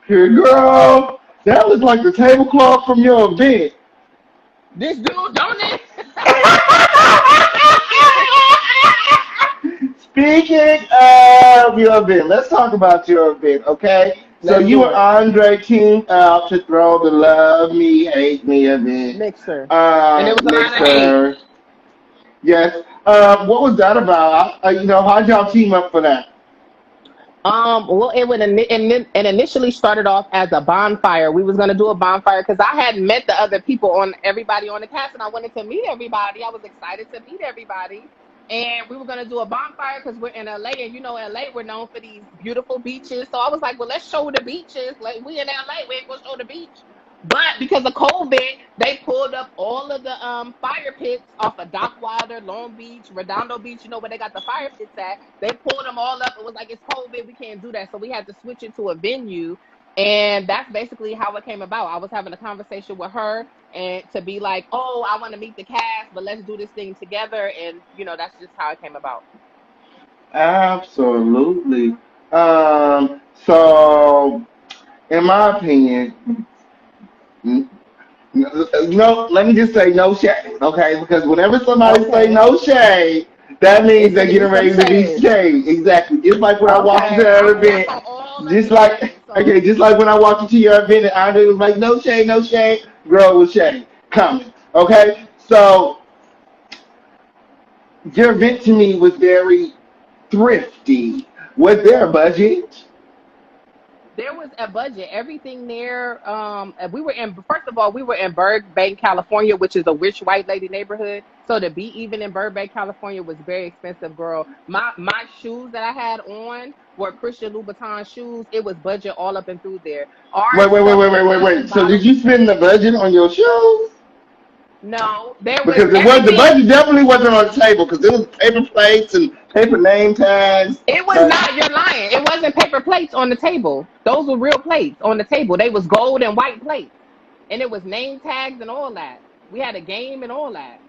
Here, girl, that looks like the tablecloth from your event. This dude, don't it? Speaking of your event, let's talk about your event, okay? So Let's you do and it. Andre teamed up to throw the Love Me, Hate Me event. Mixer. And there was a lot of hate. Mixer. Yes. What was that about? How'd y'all team up for that? Well, it initially started off as a bonfire. We was gonna do a bonfire because I hadn't met the other people on everybody on the cast, and I wanted to meet everybody. I was excited to meet everybody, and we were gonna do a bonfire because we're in LA, and you know, LA we're known for these beautiful beaches. So I was like, well, let's show the beaches. Like we in LA, we ain't gonna show the beach. But because of COVID, they pulled up all of the fire pits off of Dockwilder, Long Beach, Redondo Beach. You know where they got the fire pits at. They pulled them all up. It was like it's COVID, we can't do that. So we had to switch it to a venue. And that's basically how it came about. I was having a conversation with her and to be like, oh, I want to meet the cast, but let's do this thing together. And that's just how it came about. Absolutely. So, in my opinion, no, let me just say no shade, okay? Because whenever somebody say Okay. no shade, that means It's they're gonna be getting some ready to be shade. shade. Exactly. Just like when I walked into Okay. that That's event, on all of the just like shade. So okay, just like when I walked into your event and Andre was like, no shade, no shade, girl with shade coming. Okay? So your event to me was very thrifty. Was there a budget? there was a budget. Everything there. We were in. First of all, we were in Burbank, California, which is a rich white lady neighborhood. So to be even in Burbank, California, was very expensive, girl. My shoes that I had on were Christian Louboutin shoes. It was budget all up and through there. Our Wait, wait, wait, stuff wait, was wait, wait, not as wait. So did bottom. you spend the budget on your shoes? No, there was Because the everything. budget definitely wasn't on the table because there was paper plates and paper name tags. It was not. You're lying. It wasn't paper plates on the table. Those were real plates on the table. They was gold and white plates, and it was name tags and all that. We had a game and all that,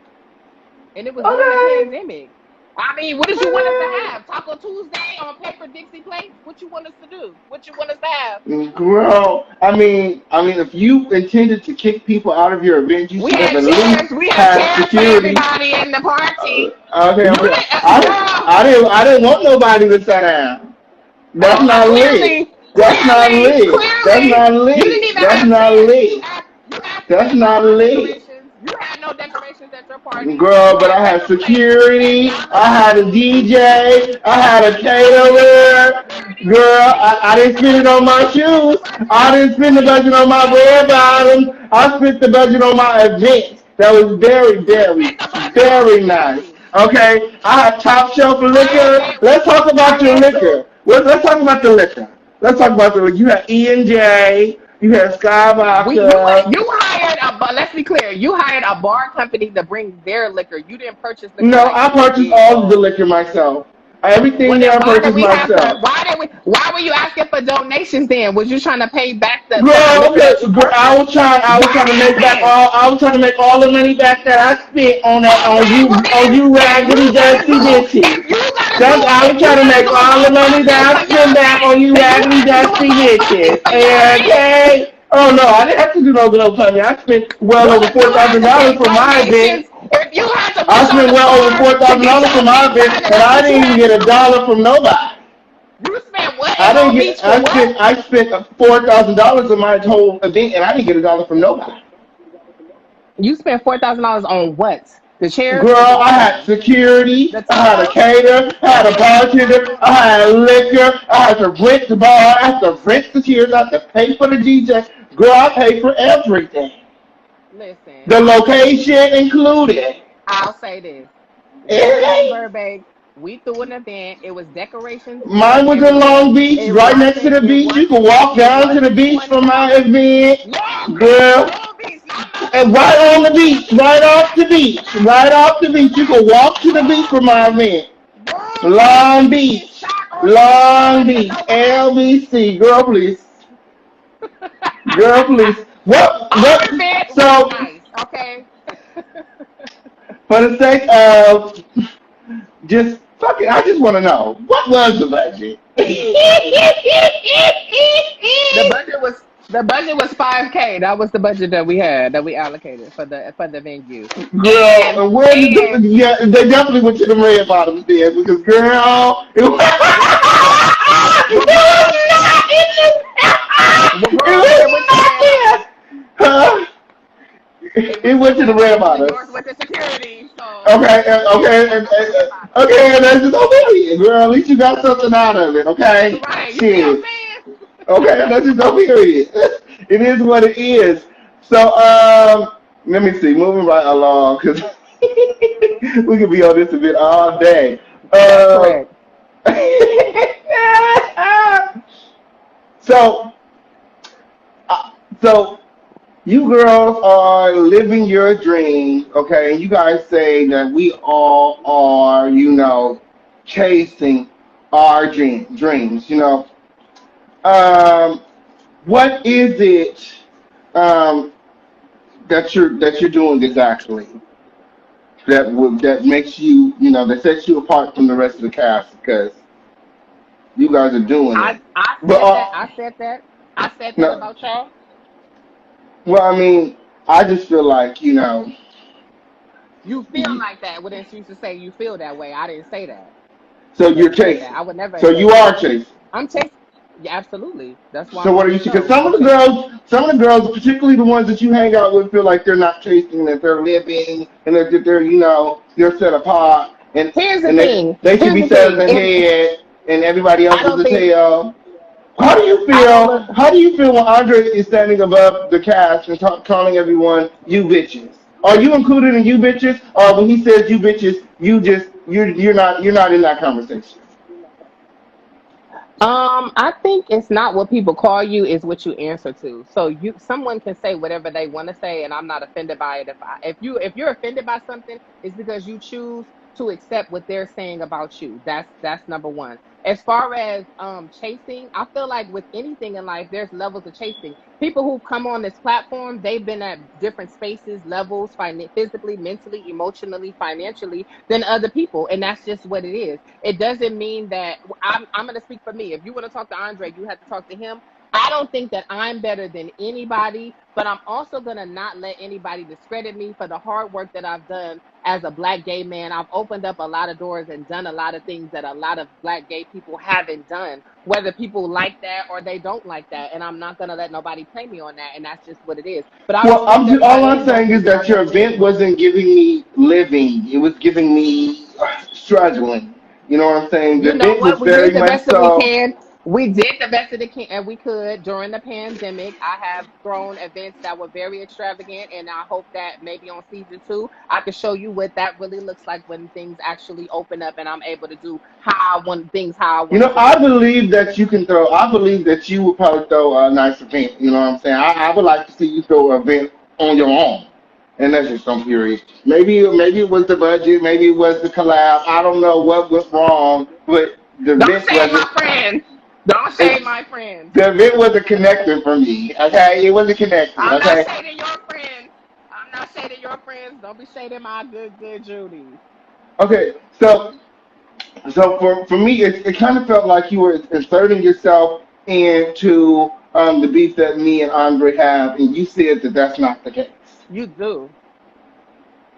and it was during the Okay. pandemic. I mean, what did you want us to Okay. have? Taco Tuesday on paper Dixie plates? What you want us to do? What you want us to have? Girl, if you intended to kick people out of your event, you We should have had at least chairs. We had had chairs for security. everybody in the party. Okay, You okay. didn't, girl. I didn't want nobody to sit down. That's not lit. Clearly, That's not lit. That's clearly, not you didn't lit. even That's have not chairs. lit. You asked That's for not bar lit. decorations. You had no decorations at your party. Girl, You but had I had regular plates. You had security, diamond I had a paintings. DJ, I had a You had caterer. security. Girl, You I didn't spend it on my you spent the shoes. budget. I didn't spend the Wait, budget on my red bottoms. I spent the budget on my events. That was very, you very, spent the budget on very nice. security. Okay, I had top shelf I liquor. had Let's talk I about your had two. liquor. Let's talk about the liquor. Let's talk about the liquor. You had E&J. You had Sky Vodka. You hired a but let's be clear. You hired a bar company to bring their liquor. You didn't purchase liquor No, like I they purchased did. all of the So liquor myself. well Everything there then I purchased myself. why were you asking for donations then? Was you trying to pay back for the Girl, liquor okay, that you girl, purchased? I was trying to make back Listen. all, I was trying to make all the money back that I spent on that, Okay, well on then you if you raggedy gotta dusty do bitches. if you gotta do That's, I was if you trying to gotta make do a all the money GoFundMe that for I your spent back on event, you then you raggedy have to do a dusty GoFundMe bitches. for your event. Okay? Oh no, I didn't have to do no GoFundMe. I spent well Well, over if you had to $4,000 pay for my event. donations, if you had to I push on spent the well over bar four to thousand get dollars your for my event event, started, and that's I what you didn't even had to get a do. dollar from nobody. You spent what I in didn't Long get. Beach for what? I spent $4,000 on my whole event, and I didn't get a dollar from nobody. You spent $4,000 on what? The chairs Girl, or the I had security, the I had a tables? caterer, I had a bartender, Oh I had no. liquor, I had to rent the bar, I had to rent the chairs, I had to pay for the DJ. Girl, I paid for everything. Listen, The location included. I'll say this. We was in Everything. Burbank. We threw an event. It was decorations going Mine was in everywhere. Long Beach, It right next to wasn't. the It beach. You can wasn't. walk It down to the wasn't beach twenty for my thousand. event. Long Beach, Girl, Long Beach, not Malibu. and right on the Long beach, Beach, right off the beach, right off the beach. You can walk to the beach for Long my Beach, event. Long Beach. Long You get Beach, shot on the beach. Long Nobody will Beach, know what happened. LBC. Girl, please. Girl, please. Our event was So, nice. Okay. for the sake of just fucking, I just want to know, what was the budget? The budget was the budget was 5K. That was the budget that we had that we allocated for the venue. Girl, and where did the, And yeah, they definitely went to the red bottoms there because girl, it was, well girl, well it was girl, not in well the, it girl, it went was to the not red there. bottoms. Huh? It It went to the went to the red red bottoms and bottoms. yours went to security. So Okay, it okay, went to the red bottoms. okay, and that's just okay, girl. At least you got something out of it, okay? Right. You see what I'm Shit. saying? Okay, that's just no period. It is what it is. So, let me see. Moving right along, because we could be on this a bit all day. That's Uh, correct. so, uh, so you girls are living your dreams, okay? And you guys say that we all are, chasing our dreams, Um, what is it um, that you're doing exactly that makes you, that sets you apart from the rest of the cast because you guys are doing it. I But said that. I said that no, about y'all. well, I mean, I just feel like You feel like that. Well, then she used to say you feel that way. I didn't say that. so I you're never said that. chasing. I would never So say you that. are chasing. I'm chasing. Yeah, absolutely. That's why So I'm what on are the you? Because show. I'm chasing. some of the girls, particularly the ones that you hang out with, feel like they're not chasing, that they're living, and that they're, they're set apart, and Here's the and they thing. they should Here's be the set as thing. a head, and everybody else I is don't the think tail. How do you I don't feel? look. How do you feel when Andre is standing above the cast and calling everyone you bitches? Are you included in you bitches, or when he says you bitches, you're not in that conversation? I think it's not what people call you, is what you answer to. So someone can say whatever they want to say, and I'm not offended by it. If you're offended by something, it's because you choose to accept what they're saying about you. That's number one. As far as chasing, I feel like with anything in life, there's levels of chasing. People who come on this platform, they've been at different spaces, levels, physically, mentally, emotionally, financially than other people, and that's just what it is. It doesn't mean that I'm going to speak for me. If you want to talk to Andre, you have to talk to him. I don't think that I'm better than anybody, but I'm also going to not let anybody discredit me for the hard work that I've done as a black gay man. I've opened up a lot of doors and done a lot of things that a lot of black gay people haven't done, whether people like that or they don't like that. And I'm not going to let nobody play me on that. And that's just what it is. But I Well, respect all everybody I'm who wants saying to is be on that your that event journey. wasn't giving me living; it was giving me struggling. You know what I'm saying? The You know event was what? We very did the much best that we so. can. We did the best that we could during the pandemic. I have thrown events that were very extravagant, and I hope that maybe on season 2, I can show you what that really looks like when things actually open up, and I'm able to do how I You want know, it to I be. believe that you can throw. I believe that you would probably throw a nice event. You know what I'm saying? I would like to see you throw an event on your own, and that's just some period. Maybe it was the budget. Maybe it was the collab. I don't know what went wrong, but the Don't event shade my wasn't. friends. Don't shade It, my friends. the event wasn't connecting for me. Okay, it wasn't connecting. I'm not Okay, shading your friends. I'm not shading your friends. Don't be shading my good Judy. okay. So for me, it kind of felt like you were inserting yourself into the beef that me and Andre have, and you said that that's not the case. You do.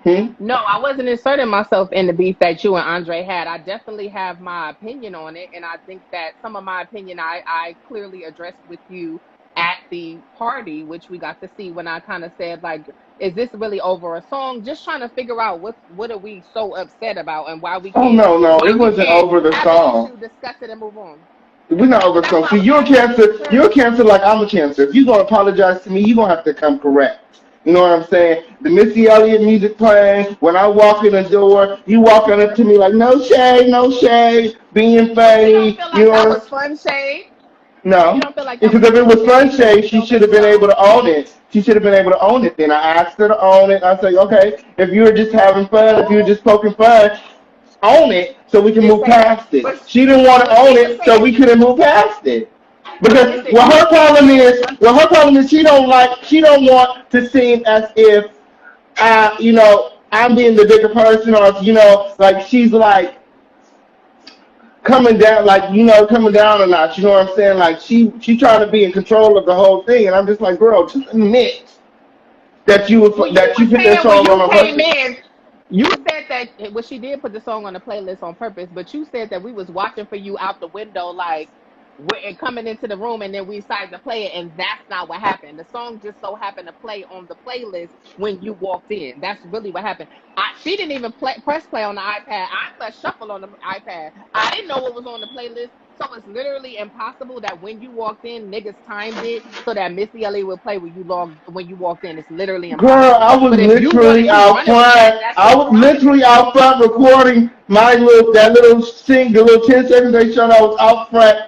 Hmm? No, I wasn't inserting myself in the beef that you and Andre had. I definitely have my opinion on it, and I think that some of my opinion I clearly addressed with you at the party, which we got to see when I kind of said like, is this really over a song? Just trying to figure out what are we so upset about and Oh no, it why we wasn't can't over the have an song. issue, discuss it, and move on. We're not over the That's song. why I See, was you're a asking you cancer. You're a clearly. cancer like I'm a cancer. If you're gonna apologize to me, you're gonna have to come correct. You know what I'm saying? The Missy Elliott music playing. When I walk in the door, you walking up to me like no shade, being Well, you don't funny. feel You like that know. was fun shade. You No, don't feel like that because was if it fun was shade because Sunshade, you she know should that have been able song. to own it. She should have been able to own it. Then I asked her to own it. I say, okay, if you were just having fun, if you were just poking fun, own it so we You can did move say that, past it. but She didn't want to but own see, the it, so thing we is, couldn't move past it. but Because listen, you her problem is she don't want to seem as if I'm being the bigger person, or like she's like coming down, like coming down a notch. You know what I'm saying? Like she trying to be in control of the whole thing, and I'm just like, girl, just admit well, you that were you put that saying when song on you on came purpose. in, you said that well, she did put the song on the playlist on purpose, but you said that we was watching for you out the window, like and coming into the room, and then we decided to play it, and that's not what happened. The song just so happened to play on the playlist when you walked in. That's really what happened. She didn't even press play on the iPad. I pressed shuffle on the iPad. I didn't know what was on the playlist. So it's literally impossible that when you walked in, niggas timed it so that Missy Elliott would play when you walked in. It's literally Girl, impossible. I was But if you literally wanted to out run it with that, front. that's I your was literally prerogative. out front recording the little 10 seconds they showed. I was out front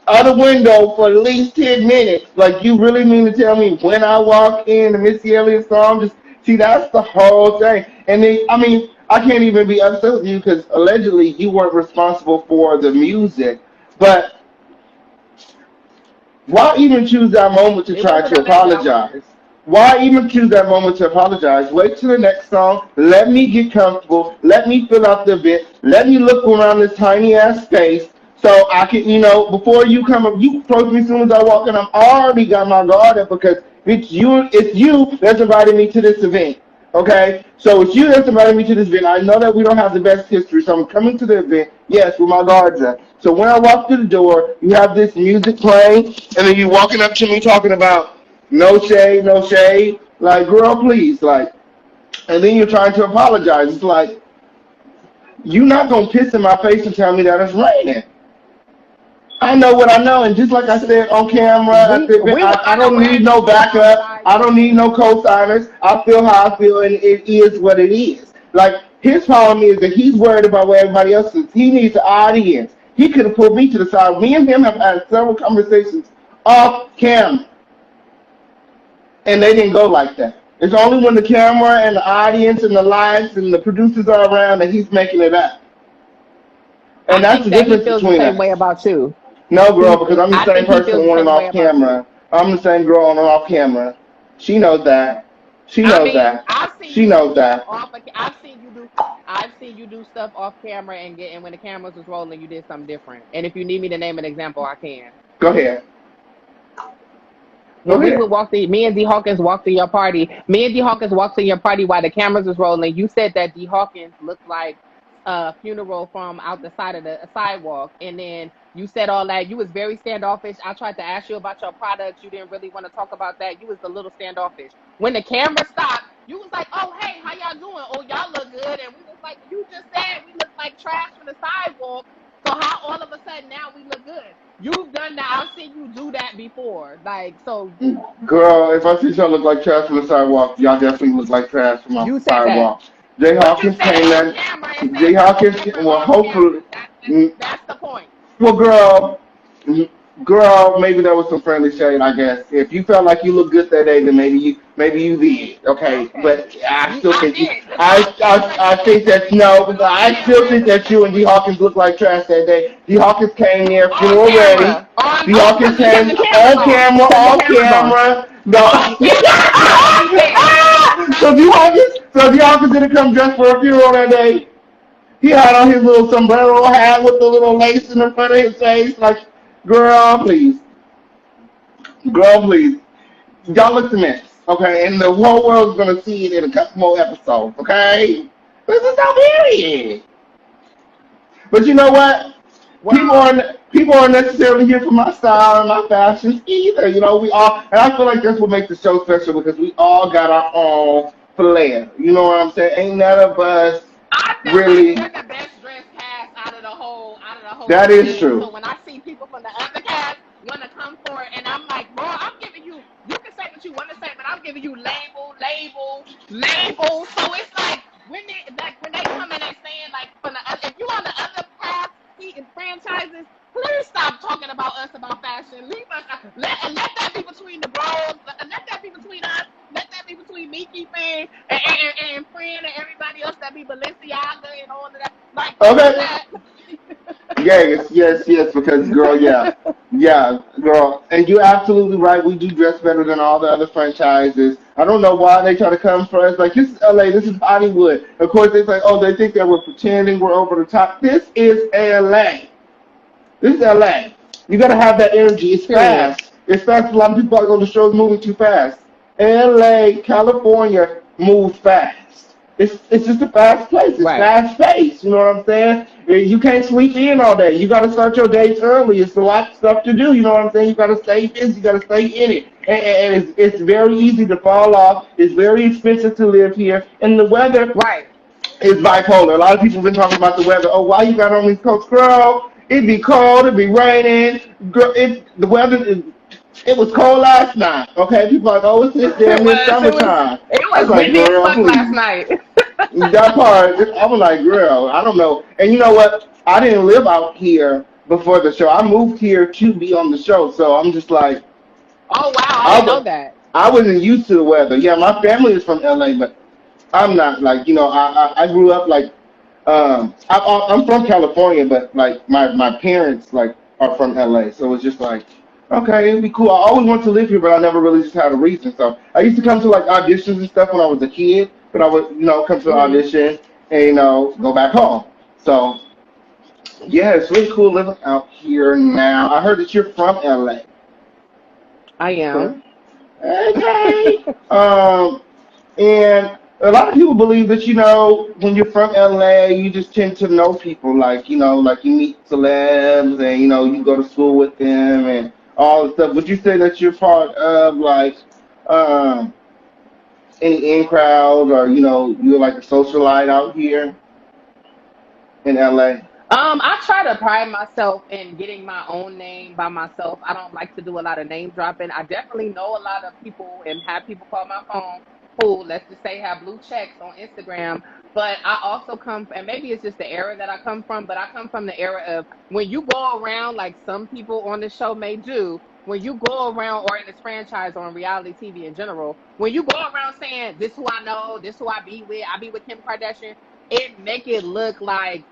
of the window for at least 10 minutes. Like you really mean to tell me when I walk in the Missy Elliott song? Just see, that's the whole thing. And then I mean, I can't even be upset with you because allegedly you weren't responsible for the music, but why even choose that moment to It try wasn't to alleged. I was apologize? Why even choose that moment to apologize? Wait till the next song. Let me get comfortable. Let me fill out the bit. Let me look around this tiny ass space so I can, before you come up, you approach me as soon as I walk in. I'm already got my guard up because it's you that's invited me to this event. Okay, so it's you that's invited me to this event. I know that we don't have the best history, so I'm coming to the event, yes, with my guards up. So when I walk through the door, you have this music playing, and then you walking up to me talking about no shade, no shade. Like, girl, please, like, and then you're trying to apologize. It's like, you're not going to piss in my face and tell me that it's raining. I know what I know, and just like I said on camera, we were I don't need unaware no that you were backup. outside I don't need no yesterday. co-signers. I feel how I feel, and it is what it is. Like his problem is that he's worried about where everybody else is. He needs an audience. He could have pulled me to the side. Me and him have had several conversations off camera, and they didn't go like that. It's only when the camera and the audience and the lights and the producers are around that he's making it up. And I that's think the that he difference feels the between same way us. about you. No, girl, because I'm the I same think he person feels the on and same way off about you. camera. I'm the same girl on and off camera. She knows that. She I knows mean, that. She knows that. I've seen you do stuff off camera and when the cameras was rolling, you did something different. And if you need me to name an example, I can. Go ahead. when Go we would ahead. walk the, me and D Hawkins walked to your party. Me and D Hawkins walked to your party while the cameras was rolling. You said that D Hawkins looked like a funeral from out the side of the sidewalk, and then you said all that. You was very standoffish. I tried to ask you about your products. You didn't really want to talk about that. You was a little standoffish. When the camera stopped, you was like, "Oh, hey, how y'all doing? Oh, y'all look good." And we was like, "You just said we look like trash from the sidewalk. So how all of a sudden now we look good?" You've done that. I've seen you do that before. Like, so Girl, if I see y'all look like trash from the sidewalk, y'all definitely look like trash from off you the said that. sidewalk. Jay But you Hawkins said it came on in. camera and Jay said something Hawkins, different well, off camera. hopefully, mm, That's the point. well, girl, maybe that was some friendly shade, I guess. If you felt like you looked good that day, then maybe you did, okay. Okay. But I You, still I think you, did. It's off camera. You I said think that. that no, It's off I still camera. think that you and D Hawkins looked like trash that day. D Hawkins came there, On funeral ready. camera. On D oh, Hawkins because came the camera's on on. camera, Because the off camera's on. camera. No. On camera. That's what he said. So D Hawkins didn't come dressed for a funeral that day. He had on his little sombrero hat with the little lace in the front of his face. Like, girl, please. Girl, please. Y'all look a mess, okay? And the whole world's gonna see it in a couple more episodes, okay? This is so period. But you know what? People Well, aren't people aren't necessarily here for my style and my fashions either. You know, we all and I feel like that's what makes the show special because we all got our own flair. You know what I'm saying? Ain't none of us I feel like really. we're the best dressed cast out of the whole That is thing. So true. when I see people from the other cast want to come for it, and I'm like, bro, I'm giving you. You can say what you want to say, but I'm giving you label. So it's like when they come in and saying like from the other, if you on the other cast franchises, please stop talking about us about fashion. Leave us let that be between the bros. Let that be between us. Let that be between Miki fan and friend and everybody else that be Balenciaga and all of that. Like, don't do Okay. that. Yes, because girl, yeah, girl, and you're absolutely right. We do dress better than all the other franchises. I don't know why they try to come for us. Like this is LA, this is Hollywood. Of course, they say, oh, they think that we're pretending we're over the top. This is LA. This is LA. You gotta have that energy. It's Period. fast. It's fast. A lot of people are on the shows moving too fast. LA, California moves fast. It's just a fast place. It's Right. fast paced. You know what I'm saying? You can't sleep in all day. You gotta start your days early. It's a lot of stuff to do. You know what I'm saying? You gotta stay busy. You gotta stay in it. And it's very easy to fall off. It's very expensive to live here. And the weather Right. is bipolar. A lot of people have been talking about the weather. Oh, why you got on these coats, girl? It'd be cold. It'd be raining. Girl, the weather. It was cold last night. Okay, people are like, oh, it's It damn near was. It was. summertime. It I was was like, windy as girl, fuck last please. night. That part, I was like, girl, I don't know. And you know what? I didn't live out here before the show. I moved here to be on the show, so I'm just like, Oh wow, I I didn't know was, that. I wasn't used to the weather. Yeah, my family is from LA, but I'm not like I grew up like I'm from California, but like my parents like are from LA, so it's just like okay, it'd be cool. I always wanted to live here, but I never really just had a reason. So I used to come to like auditions and stuff when I was a kid, but I would come to the Hmm. audition and go back home. So yeah, it's really cool living out here now. I heard that you're from LA, I am. correct? Okay. And a lot of people believe that, when you're from LA, you just tend to know people. Like, like you meet celebs and, you go to school with them and all the stuff. Would you say that you're part of, like, um, any in crowd or, you're like a socialite out here in LA? I try to pride myself in getting my own name by myself. I don't like to do a lot of name dropping. I definitely know a lot of people and have people call my phone who, let's just say, have blue checks on Instagram. But I also and maybe it's just the era that I come from, but I come from the era of when you go around, like some people on the show may do, when you go around, or in this franchise or in reality TV in general, when you go around saying, this who I know, this who I be with Kim Kardashian, it make it look like,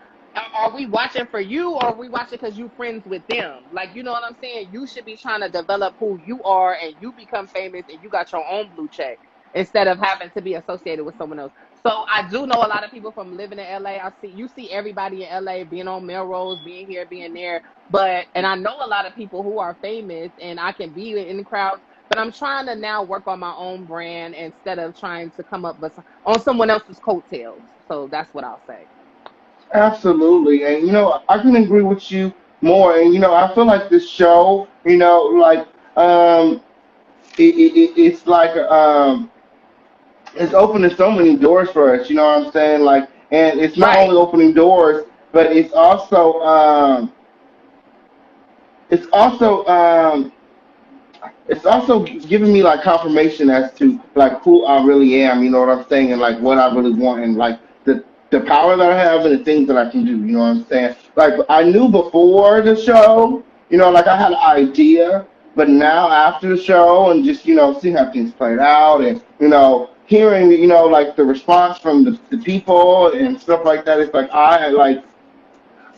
are we watching for you, or are we watching because you friends with them? Like, you know what I'm saying? You should be trying to develop who you are and you become famous and you got your own blue check instead of having to be associated with someone else. So I do know a lot of people from living in LA. You see everybody in LA being on Melrose, being here, being there. And I know a lot of people who are famous and I can be in the crowds. but I'm trying to now work on my own brand instead of trying to come up with on someone else's coattails. So that's what I'll say. Absolutely. And I can agree with you more. And I feel like this show, like it's like it's opening so many doors for us, you know what I'm saying? Like, and it's not Right. only opening doors, but it's also it's also giving me like confirmation as to like who I really am, you know what I'm saying, and like what I really want, and like the power that I have and the things that I can do, you know what I'm saying. Like I knew before the show, like I had an idea, but now after the show and just seeing how things played out, and hearing like the response from the people and stuff like that, it's like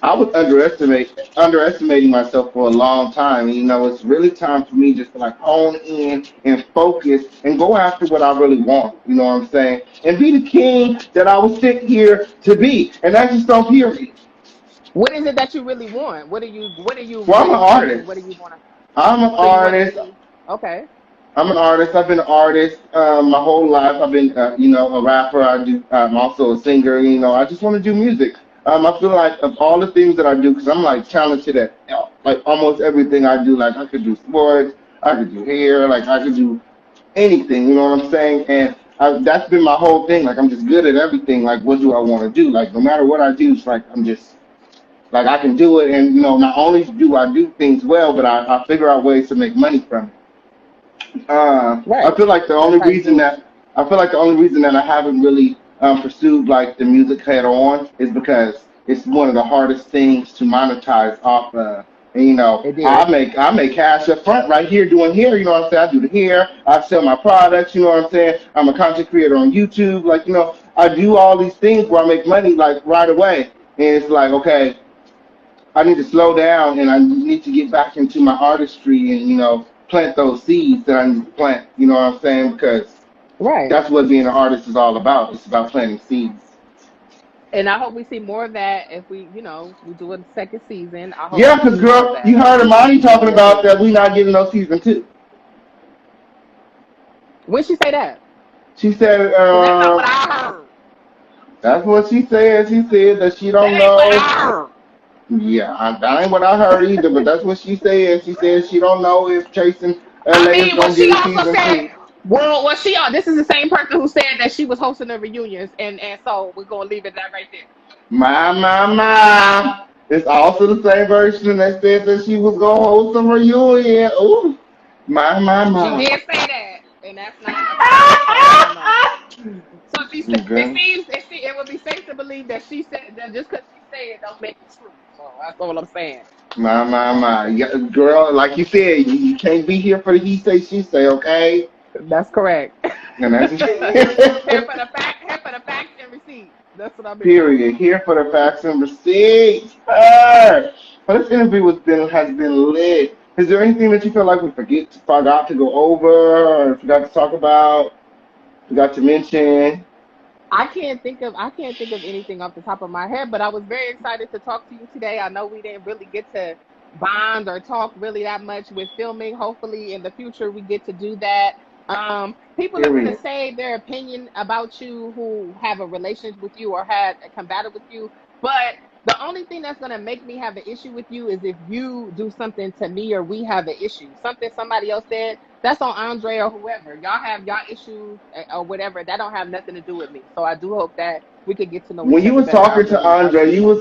I was underestimating myself for a long time. And, it's really time for me just to like hone in and focus and go after what I really want. You know what I'm saying? And be the king that I was sent here to be. And that's just on period. What is it that you really want? What are you Well, I'm an really thinking? What do artist. you want to? I'm an So you want to artist. be okay. I'm an artist. I've been an artist my whole life. I've been, a rapper. I'm also a singer. I just want to do music. I feel like of all the things that I do, because I'm like talented at like almost everything I do. Like I could do sports, I could do hair, like I could do anything. You know what I'm saying? And that's been my whole thing. Like I'm just good at everything. Like what do I want to do? Like no matter what I do, it's like I'm just like I can do it. And not only do I do things well, but I figure out ways to make money from it. I Right. feel like the That's only how you reason do it. that I feel like the only reason that I haven't really pursued like the music head on is because it's one of the hardest things to monetize off of. And It is. I make cash up front right here doing hair. You know what I'm saying? I do the hair. I sell my products. You know what I'm saying? I'm a content creator on YouTube. Like I do all these things where I make money like right away. And it's like okay, I need to slow down and I need to get back into my artistry and plant those seeds that I need to plant. You know what I'm saying? Because Right. that's what being an artist is all about. It's about planting seeds. And I hope we see more of that if we do a second season. I hope Yeah, we because see more of girl, you that. heard Imani More talking and more about that babies. we not getting no season two. When she say that? She said, Because that's not what I heard. that's what she said. She said that she That don't ain't what know. I heard. Yeah, that ain't what I heard either, but that's what she said. She said she don't know if Chasing I LA is mean, well, gonna she get a also season said, two. well, she this is the same person who said that she was hosting the reunions, and so we're gonna leave it at that right there. My. It's also the same version that said that she was gonna host a reunion. Ooh, She my. did say that, and that's not a fact. So I don't know. So she said it Okay. seems it would be safe to believe that she said that just because she said it don't make it true. So that's all I'm saying. My. Yeah, girl, like you said, you can't be here for the he say, she say, okay? That's correct. And that's Here for the facts and receipts. That's what I'm here for. period. Here for the facts and receipts. Hey! But this interview has been lit. Is there anything that you feel like we forgot to go over, or forgot to talk about, forgot to mention? I can't think of anything off the top of my head, but I was very excited to talk to you today. I know we didn't really get to bond or talk really that much with filming. Hopefully in the future we get to do that. People are gonna Period. say their opinion about you who have a relationship with you or had a combative with you, but the only thing that's gonna make me have an issue with you is if you do something to me or we have an issue. Something somebody else said that's on Andre or whoever. Y'all have y'all issues or whatever. That don't have nothing to do with me. So I do hope that we could get to know When each you other was better. I talking to really, I Andre, really hope.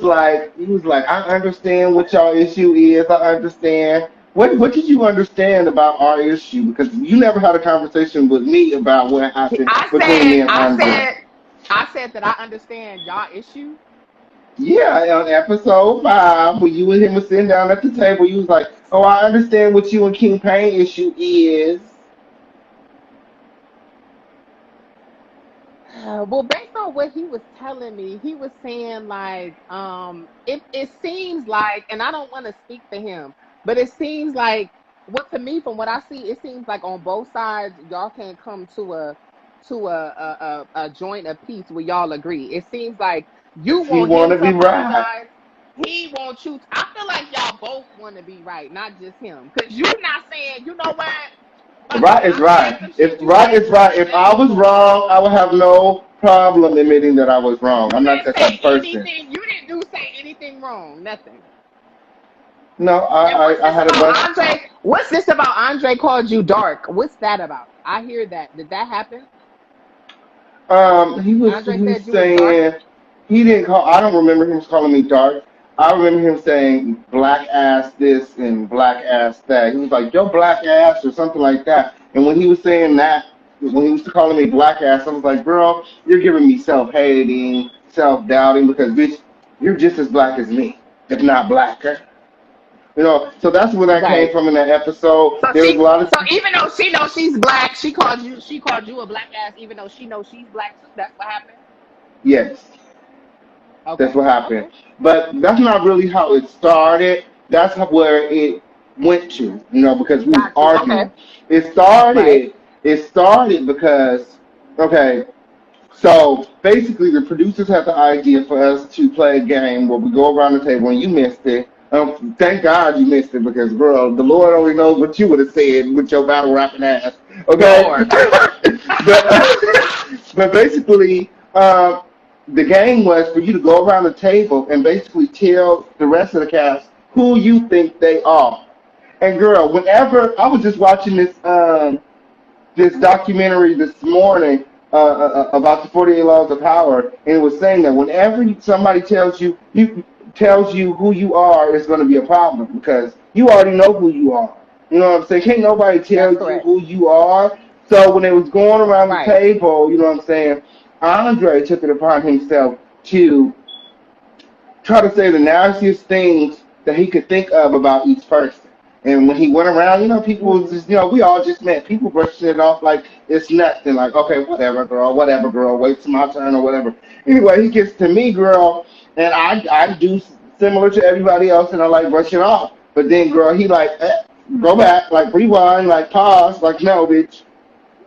I understand what y'all issue is. I understand. What did you understand about our issue? Because you never had a conversation with me about what happened I between said, me and I Andre. said, I said that I understand y'all issue. Yeah, on episode 5, when you and him were sitting down at the table, you was like, "Oh, I understand what you and King Payne issue is." Well, based on what he was telling me, he was saying like, it seems like, and I don't want to speak for him, but it seems like, what to me from what I see, it seems like on both sides y'all can't come to a joint of peace where y'all agree. It seems like you He want want him to to be right. apologize. He wants I feel like y'all both want to be right, not just him. Cause you're not saying, you know what? Right is Andre, right. some If shit you right said is was right. If I was respectful. wrong, I would have no problem admitting that I was wrong. You I'm not didn't that say type of person. anything. You didn't do say anything wrong. Nothing. No, And what's I this had a about bunch. Andre? What's this about Andre called you dark? What's that about? I hear that. Did that happen? He Andre was said you was dark. saying he didn't call. I don't remember him calling me dark. I remember him saying black ass this and black ass that. He was like yo black ass or something like that. And when he was saying that, when he was calling me black ass, I was like, girl, you're giving me self hating, self doubting because bitch, you're just as black as me, if not blacker. So that's where that came Right. from in that episode. So There was a lot of so even though she knows she's black, she called you a black ass, even though she knows she's black too. That's what happened. yes. That's Okay. what happened. Okay. But that's not really how it started. That's where it went to, because we was Got you. Okay. arguing. It Right. started. It started because, okay, so basically the producers had the idea for us to play a game where we go around the table and you missed it. Thank God you missed it because, girl, the Lord only knows what you would have said with your battle rapping ass. Okay, Lord. but but basically, the game was for you to go around the table and basically tell the rest of the cast who you think they are. And girl, whenever I was just watching this documentary this morning about the 48 laws of power, and it was saying that whenever somebody tells you who you are, it's going to be a problem because you already know who you are. You know what I'm saying? Can't nobody tell That's you correct. who you are. So when they was going around the Right. table, you know what I'm saying? Andre took it upon himself to try to say the nastiest things that he could think of about each person. And when he went around, people was Mm-hmm. just, we all just met. People brushing it off like it's nothing. Like, okay, whatever, girl, wait till my turn or whatever. Anyway, he gets to me, girl, and I do similar to everybody else, and I like brush it off. But then, girl, he like, go back, like rewind, like pause, like no, bitch.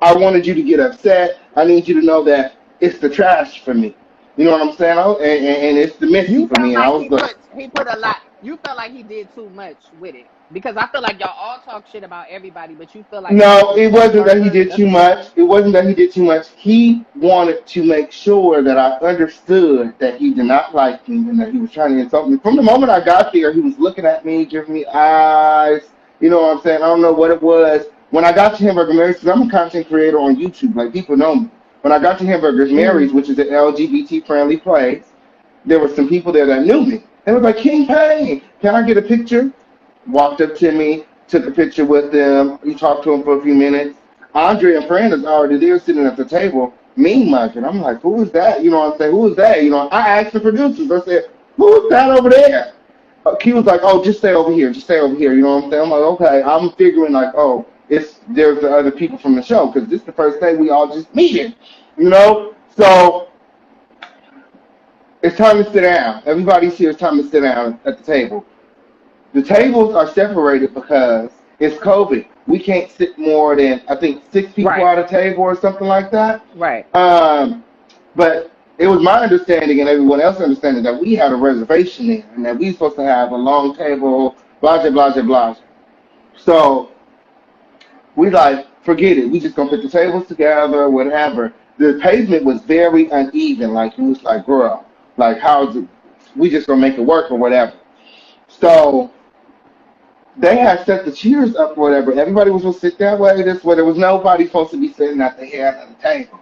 I wanted you to get upset. I need you to know that it's the trash for me. You know what I'm saying? And it's the messy You for felt me. And I like was like, he put a lot. You felt like he did too much with it because I feel like y'all all talk shit about everybody, but you feel like he no, did too it much wasn't that he further. did That's too what you're much. saying. It wasn't that he did too much. He wanted to make sure that I understood that he did not like me and that he was trying to insult me. From the moment I got there, he was looking at me, giving me eyes. You know what I'm saying? I don't know what it was. When I got to Hamburger Mary's, because I'm a content creator on YouTube, like people know me. When I got to Hamburger Mm-hmm. Mary's, which is an LGBT friendly place, there were some people there that knew me. They was like, King Payne, can I get a picture? Walked up to me, took a picture with them. We talked to him for a few minutes. Andre and Brandon's already there sitting at the table, mean mugging. I'm like, who is that? You know what I'm saying? Who is that? I asked the producers. I said, who is that over there? He was like, oh, just stay over here. Just stay over here. You know what I'm saying? I'm like, okay. I'm figuring like, oh, there's the other people from the show because this is the first day we all just meeting. So it's time to sit down. Everybody's here. It's time to sit down at the table. The tables are separated because it's COVID. We can't sit more than I think 6 people Right. at a table or something like that. Right. Um, but it was my understanding and everyone else's understanding that we had a reservation there and that we supposed to have a long table, blah blah blah blah blah. So we like forget it. We just gonna put the tables together, whatever. The pavement was very uneven. Like it was like, girl, like how's it? We just gonna make it work or whatever. So they had set the chairs up or whatever. Everybody was supposed to sit that way, this way. There was nobody supposed to be sitting at the head of the table.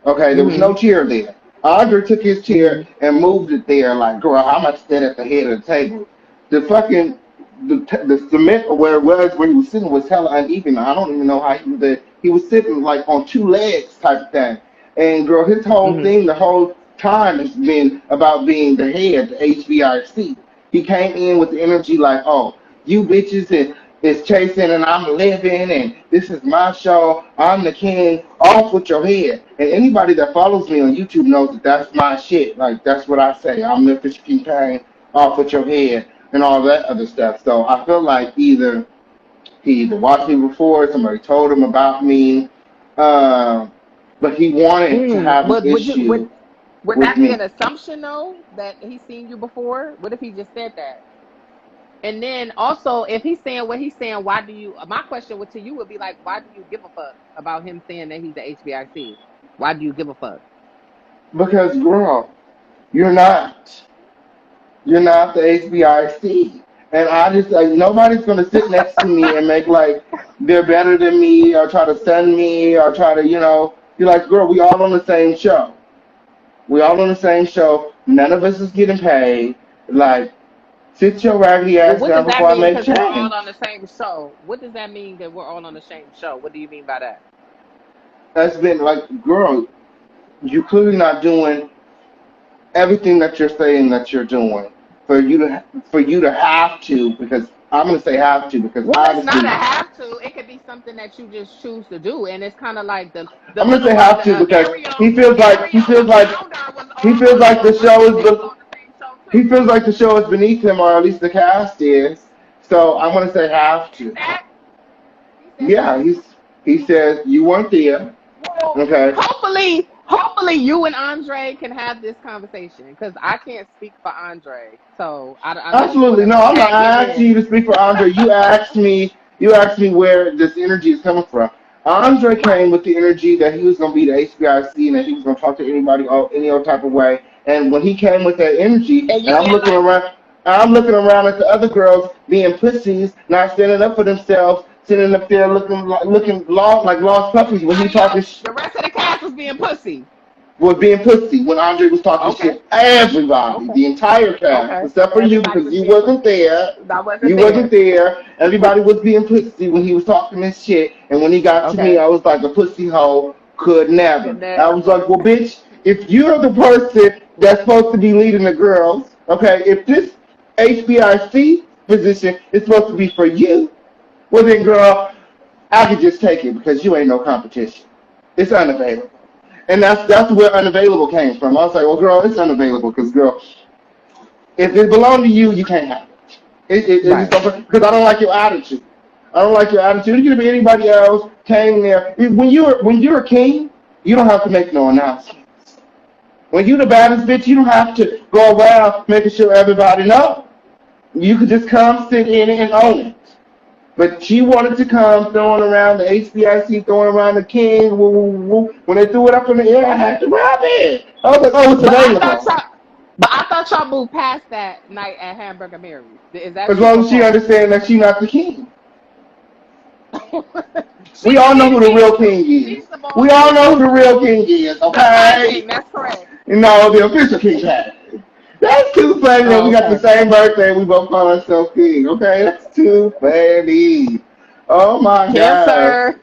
Okay, there was no Mm-hmm. chair there. Andre took his Mm-hmm. chair and moved it there, like, girl, I'm gonna sit at the head of the table. The fucking the cement or where it was where he was sitting was hella uneven. I don't even know how he was there. He was sitting like on two legs type of thing. And girl, his whole Mm-hmm. thing the whole time has been about being the head, the HBIC. He came in with the energy like, oh, you bitches is chasing and I'm living and this is my show. I'm the king. Off with your head. And anybody that follows me on YouTube knows that that's my shit. Like that's what I say. I'm Memphis King Payne. Off with your head and all that other stuff. So I feel like he either watched me before, somebody told him about me, uh, but he wanted to Mm. have an issue Would with that be an me. assumption though that he's seen you before? What if he just said that? And then also, if he's saying what he's saying, why do you? My question to you would be like, why do you give a fuck about him saying that he's the HBIC? Why do you give a fuck? Because, girl, you're not. You're not the HBIC. And I just, like, nobody's going to sit next to me and make like they're better than me or try to send me or try to, you're like, girl, we all on the same show. We all on the same show. None of us is getting paid. Like, sit your raggedy Well, ass what does down that before I mean? make Because we're all change. on the same show. What does that mean that we're all on the same show? What do you mean by that? That's been like, girl, you clearly not doing everything that you're saying that you're doing for you to have to, because I'm gonna say have to, because Well, it's not a obviously have to. It could be something that you just choose to do, and it's kind of like the I'm gonna little say brother have to because Ariel. he feels like he Ariel the feels like founder was he all feels on like your the show birthday. is They was the on the same show he too. feels like the show is beneath him, or at least the cast is. So I'm gonna say have He to. said Yeah, what? he says you weren't there. Well, Okay. hopefully, you and Andre can have this conversation because I can't speak for Andre. So unless you Absolutely. want No, to I'm not tag him asking in. you to speak for Andre. You asked me where this energy is coming from. Andre Right. came with the energy that he was going to be the HBIC and that he was going to talk to anybody any old type of way. And when he came with that energy, And and you didn't like it. I'm looking around at the other girls being pussies, not standing up for themselves, sitting up there looking lost like lost puppies when he Everybody talking else, the rest of the cast was being pussy. was being pussy when Andre was talking Okay. shit. Everybody, Okay. the entire cast, Okay. except for you Everybody because was you being wasn't pussy. there. I wasn't You wasn't there. there. Everybody was being pussy when he was talking this shit. And when he got to me, Okay. I was like a pussy hole could Could never. I was like, never. well, bitch, if you're the person that's supposed to be leading the girls, okay, if this HBIC position is supposed to be for you, well then, girl, I could just take it because you ain't no competition. It's unavailable. And that's where unavailable came from. I was like, well, girl, it's unavailable because, girl, if it belonged to you, you can't have it. It just Right. don't, because I don't like your attitude. I don't like your attitude. It could be anybody else came there. When you're a king, you don't have to make no announcements. When you're the baddest bitch, you don't have to go around making sure everybody knows. You could just come sit in it and own it. But she wanted to come throwing around the HBIC, throwing around the king. Woo, woo, woo. When they threw it up in the air, I had to grab it. I was like, oh, it's But I thought available. y'all, but I thought y'all moved past that night at Hamburger Mary's. Is that As true long or as she false? understands that she's not the king. We She's the all know king who the king real too. king She's is. the boss We all too. know who the real king is, The Thai okay? king. That's correct. No, the official king has. That's too funny that Oh, we got the okay. same birthday and we both call ourselves king, okay? That's too funny. Oh my God. Cancer.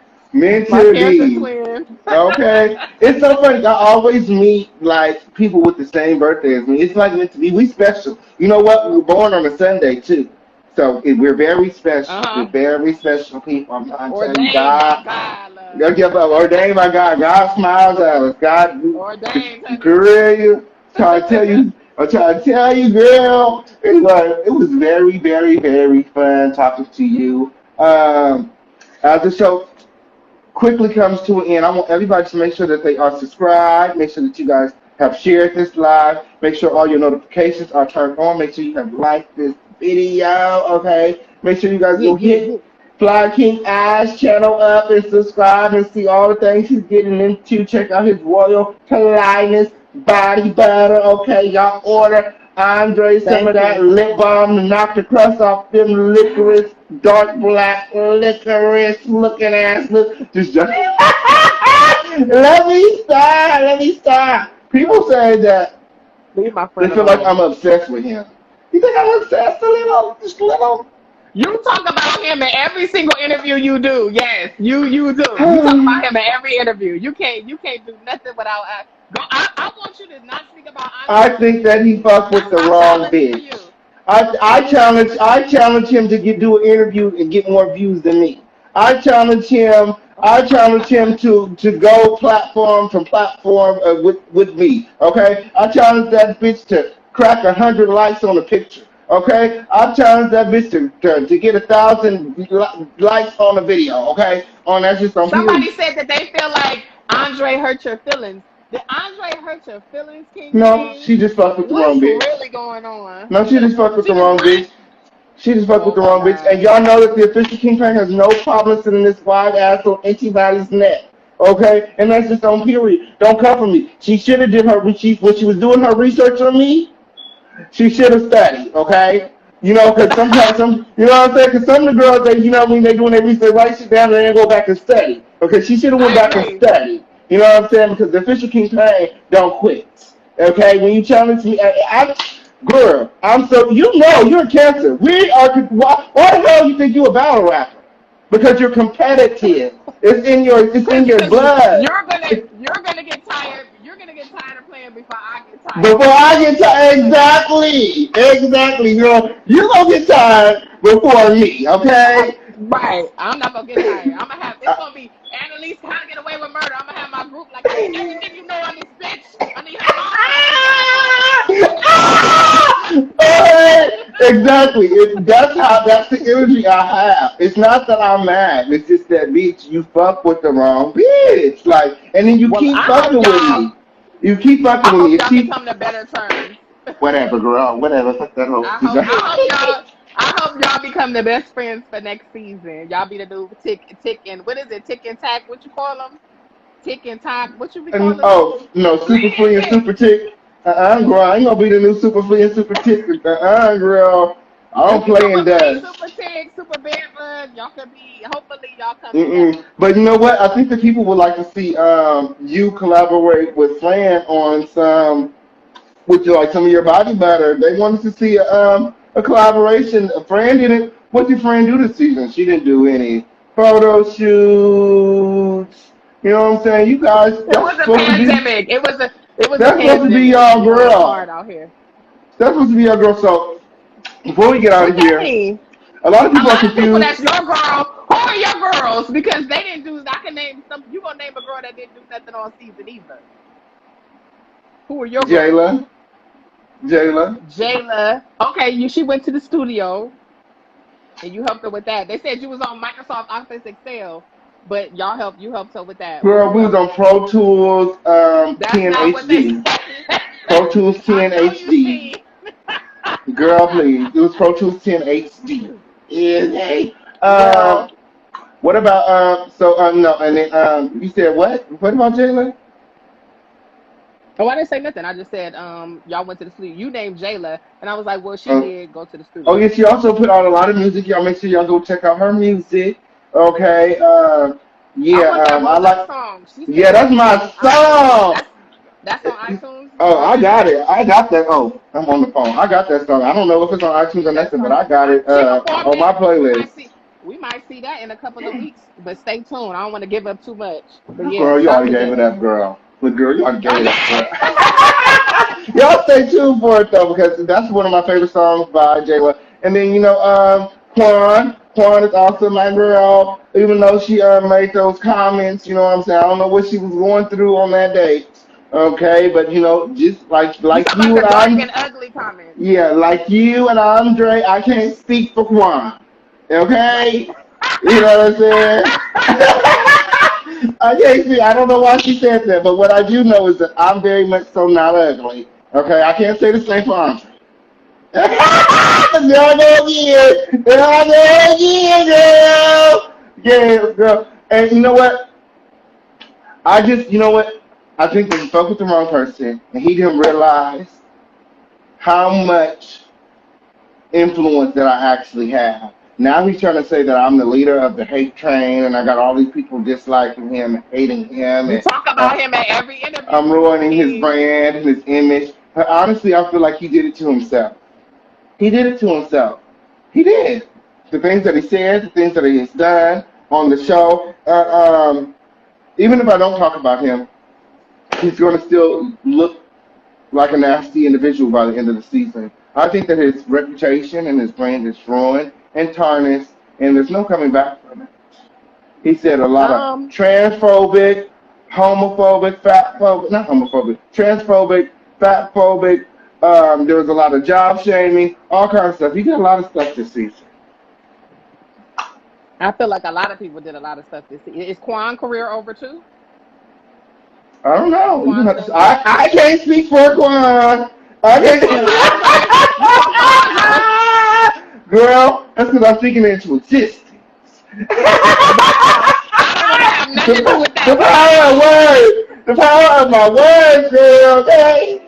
My cancer Mentally. twin. Okay, it's so funny. I always meet like people with the same birthday as me. It's like meant to be. We special. You know what? We were born on a Sunday too, so we're very special. We're Uh-huh. very special people. I'm trying to tell you, Ordained by God. God, love. God give up. Ordained by God. God smiles at us. God, Ordained, honey. girl, you trying to tell you. I'm trying to tell you, girl. It's like it was very, very, very fun talking to you. As the show quickly comes to an end, I want everybody to make sure that they are subscribed. Make sure that you guys have shared this live. Make sure all your notifications are turned on. Make sure you have liked this video. Okay. Make sure you guys Yeah, go yeah, hit yeah. Fly King Eyes channel up and subscribe and see all the things he's getting into. Check out his Royal Politeness body butter. Okay, y'all order Andre some of Thank that you. lip balm to knock the crust off them licorice, dark black licorice looking ass. Just let me stop. Let me stop. People say that Leave my they friend feel like alone. I'm obsessed with him. You think I'm obsessed a little? Just a little? You talk about him in every single interview you do. Yes, you do. You talk about him in every interview. You can't do nothing without. I want you to not speak about I Andre. think that he fucked with That's the my wrong challenge to bitch. you. I challenge him to do an interview and get more views than me. I challenge him to go platform from platform with me. Okay, I challenge that bitch to crack 100 likes on a picture. Okay, I challenge that bitch to get 1,000 likes on a video. Okay, on that's just on period. Somebody said that they feel like Andre hurt your feelings. Did Andre hurt your feelings, King No, King? she just fucked with the What's wrong bitch. really going on? No, she just fucked with the She just wrong what? bitch. She just fucked with Oh the my wrong bitch. And God. y'all know that the official kingpin has no problem sitting this wide ass on anybody's neck. Okay? And that's just on period. Don't come for me. She should have did her when she was doing her research on me, she should have studied, okay? You know, because sometimes you know what I'm saying? Because some of the girls, they, you know, when they doing their research, write shit down and then go back and study. Okay, she should have went I back and agree. studied. You know what I'm saying? Because the official campaign don't quit. Okay, when you challenge me, girl, I'm so, you know, you're a cancer. We are. Why the hell you think you a battle rapper? Because you're competitive. It's in your Cause blood. you're gonna get tired. You're gonna get tired of playing before I get tired Before of I playing. get tired, So exactly, girl. You gonna get tired before me, okay? right, I'm not gonna get tired. I'm gonna have it's Uh, gonna be Annalise can't get away with murder. I'm gonna have my group like I need everything you know on this bitch. I need her all exactly. That's the energy I have. It's not that I'm mad. It's just that bitch, you fuck with the wrong bitch. Like, and then you well, keep fucking with me. You keep fucking I with me. hope It y'all can keep come to better terms. whatever, girl. Whatever. Fuck that hoe. I hope y'all become the best friends for next season. Y'all be the new tick and what is it? Tick and tack? What you call them? Tick and tack? What you be And calling them? oh no, Flea super and flea and tick. super tick. Girl, I ain't gonna be the new super flea and super tick. Girl, I You don't be play in super flea, dust. super tick, super bad bug. Y'all could be. Hopefully, y'all come together. But you know what? I think the people would like to see you collaborate with Fran on some with like some of your body butter. They wanted to see a collaboration. Fran didn't. What did Fran do this season? She didn't do any photo shoots. You know what I'm saying? You guys, It was a pandemic. It was a that's supposed to be pandemic. y'all You know, it's girl. hard out here. That's supposed to be y'all girl. So before we get out What of that here, mean? a lot of A people are lot of people confused. that's your girl. Who are your girls? Because they didn't do. I can name some. You gonna name a girl that didn't do nothing all season either. Who are your girls? Jayla, Jayla. Jayla. Okay, she went to the studio and you helped her with that. They said you was on Microsoft Office Excel, but you helped her with that. Girl, we Who was else? on Pro Tools That's 10 not what they HD. said. Pro Tools I 10 know you HD. see. Girl, please. It was Pro Tools 10 HD. Is a Well, what about so no and then you said what? What about Jayla? oh, I didn't say nothing. I just said y'all went to the studio. You named Jayla, and I was like, well, she Uh, did go to the oh yeah, studio. she also put out a lot of music. Y'all make sure y'all go check out her music. Okay. I Yeah, want that. I What's that like song? She yeah, said that's it's my on iTunes. song. That's on iTunes Oh, I got already. it. I got that. Oh, I'm on the phone. I got that song. I don't know if it's on iTunes or That nothing, but song. I got it She performed on it. my playlist. We might see that in a couple of weeks. But stay tuned. I don't want to give up too much. But yeah, Girl, you that already was gave it it. up, girl. But girl, you already gave it up, girl. Okay. Y'all stay tuned for it though, because that's one of my favorite songs by Jayla. And then Quan is also my girl. Even though she made those comments, you know what I'm saying. I don't know what she was going through on that day. Okay, but just You like talking about you the and dark I'm, and ugly comments. yeah, like you and Andre, I can't speak for Quan. Right. Okay, you know what I'm saying. I can't see. I don't know why she said that, but what I do know is that I'm very much so not ugly. Okay, I can't say the same for Andre. There I go again. There I go again, girl. Yeah, girl. And you know what? You know what? I think that he spoke with the wrong person, and he didn't realize how much influence that I actually have. Now he's trying to say that I'm the leader of the hate train, and I got all these people disliking him and hating him, You and talk about him at every interview I'm with this ruining his kid. brand and his image. But honestly, I feel like he did it to himself. He did it to himself. He did. The things that he said, the things that he has done on the show. Even if I don't talk about him, he's going to still look like a nasty individual by the end of the season. I think that his reputation and his brand is ruined and tarnished, and there's no coming back from it. He said a lot of Um, transphobic, homophobic, fatphobic, not homophobic, transphobic, fatphobic. There was a lot of job shaming, all kinds of stuff. He did a lot of stuff this season. I feel like a lot of people did a lot of stuff this season. Is Quan career over too? I don't Is know. Quan's over? I can't speak for Quan. I You talk for Andre. You talk for Andre. can't. Girl, that's because I'm speaking into existence. Wow. I don't want to have nothing to do with The that power of words. The power of my words, girl, okay?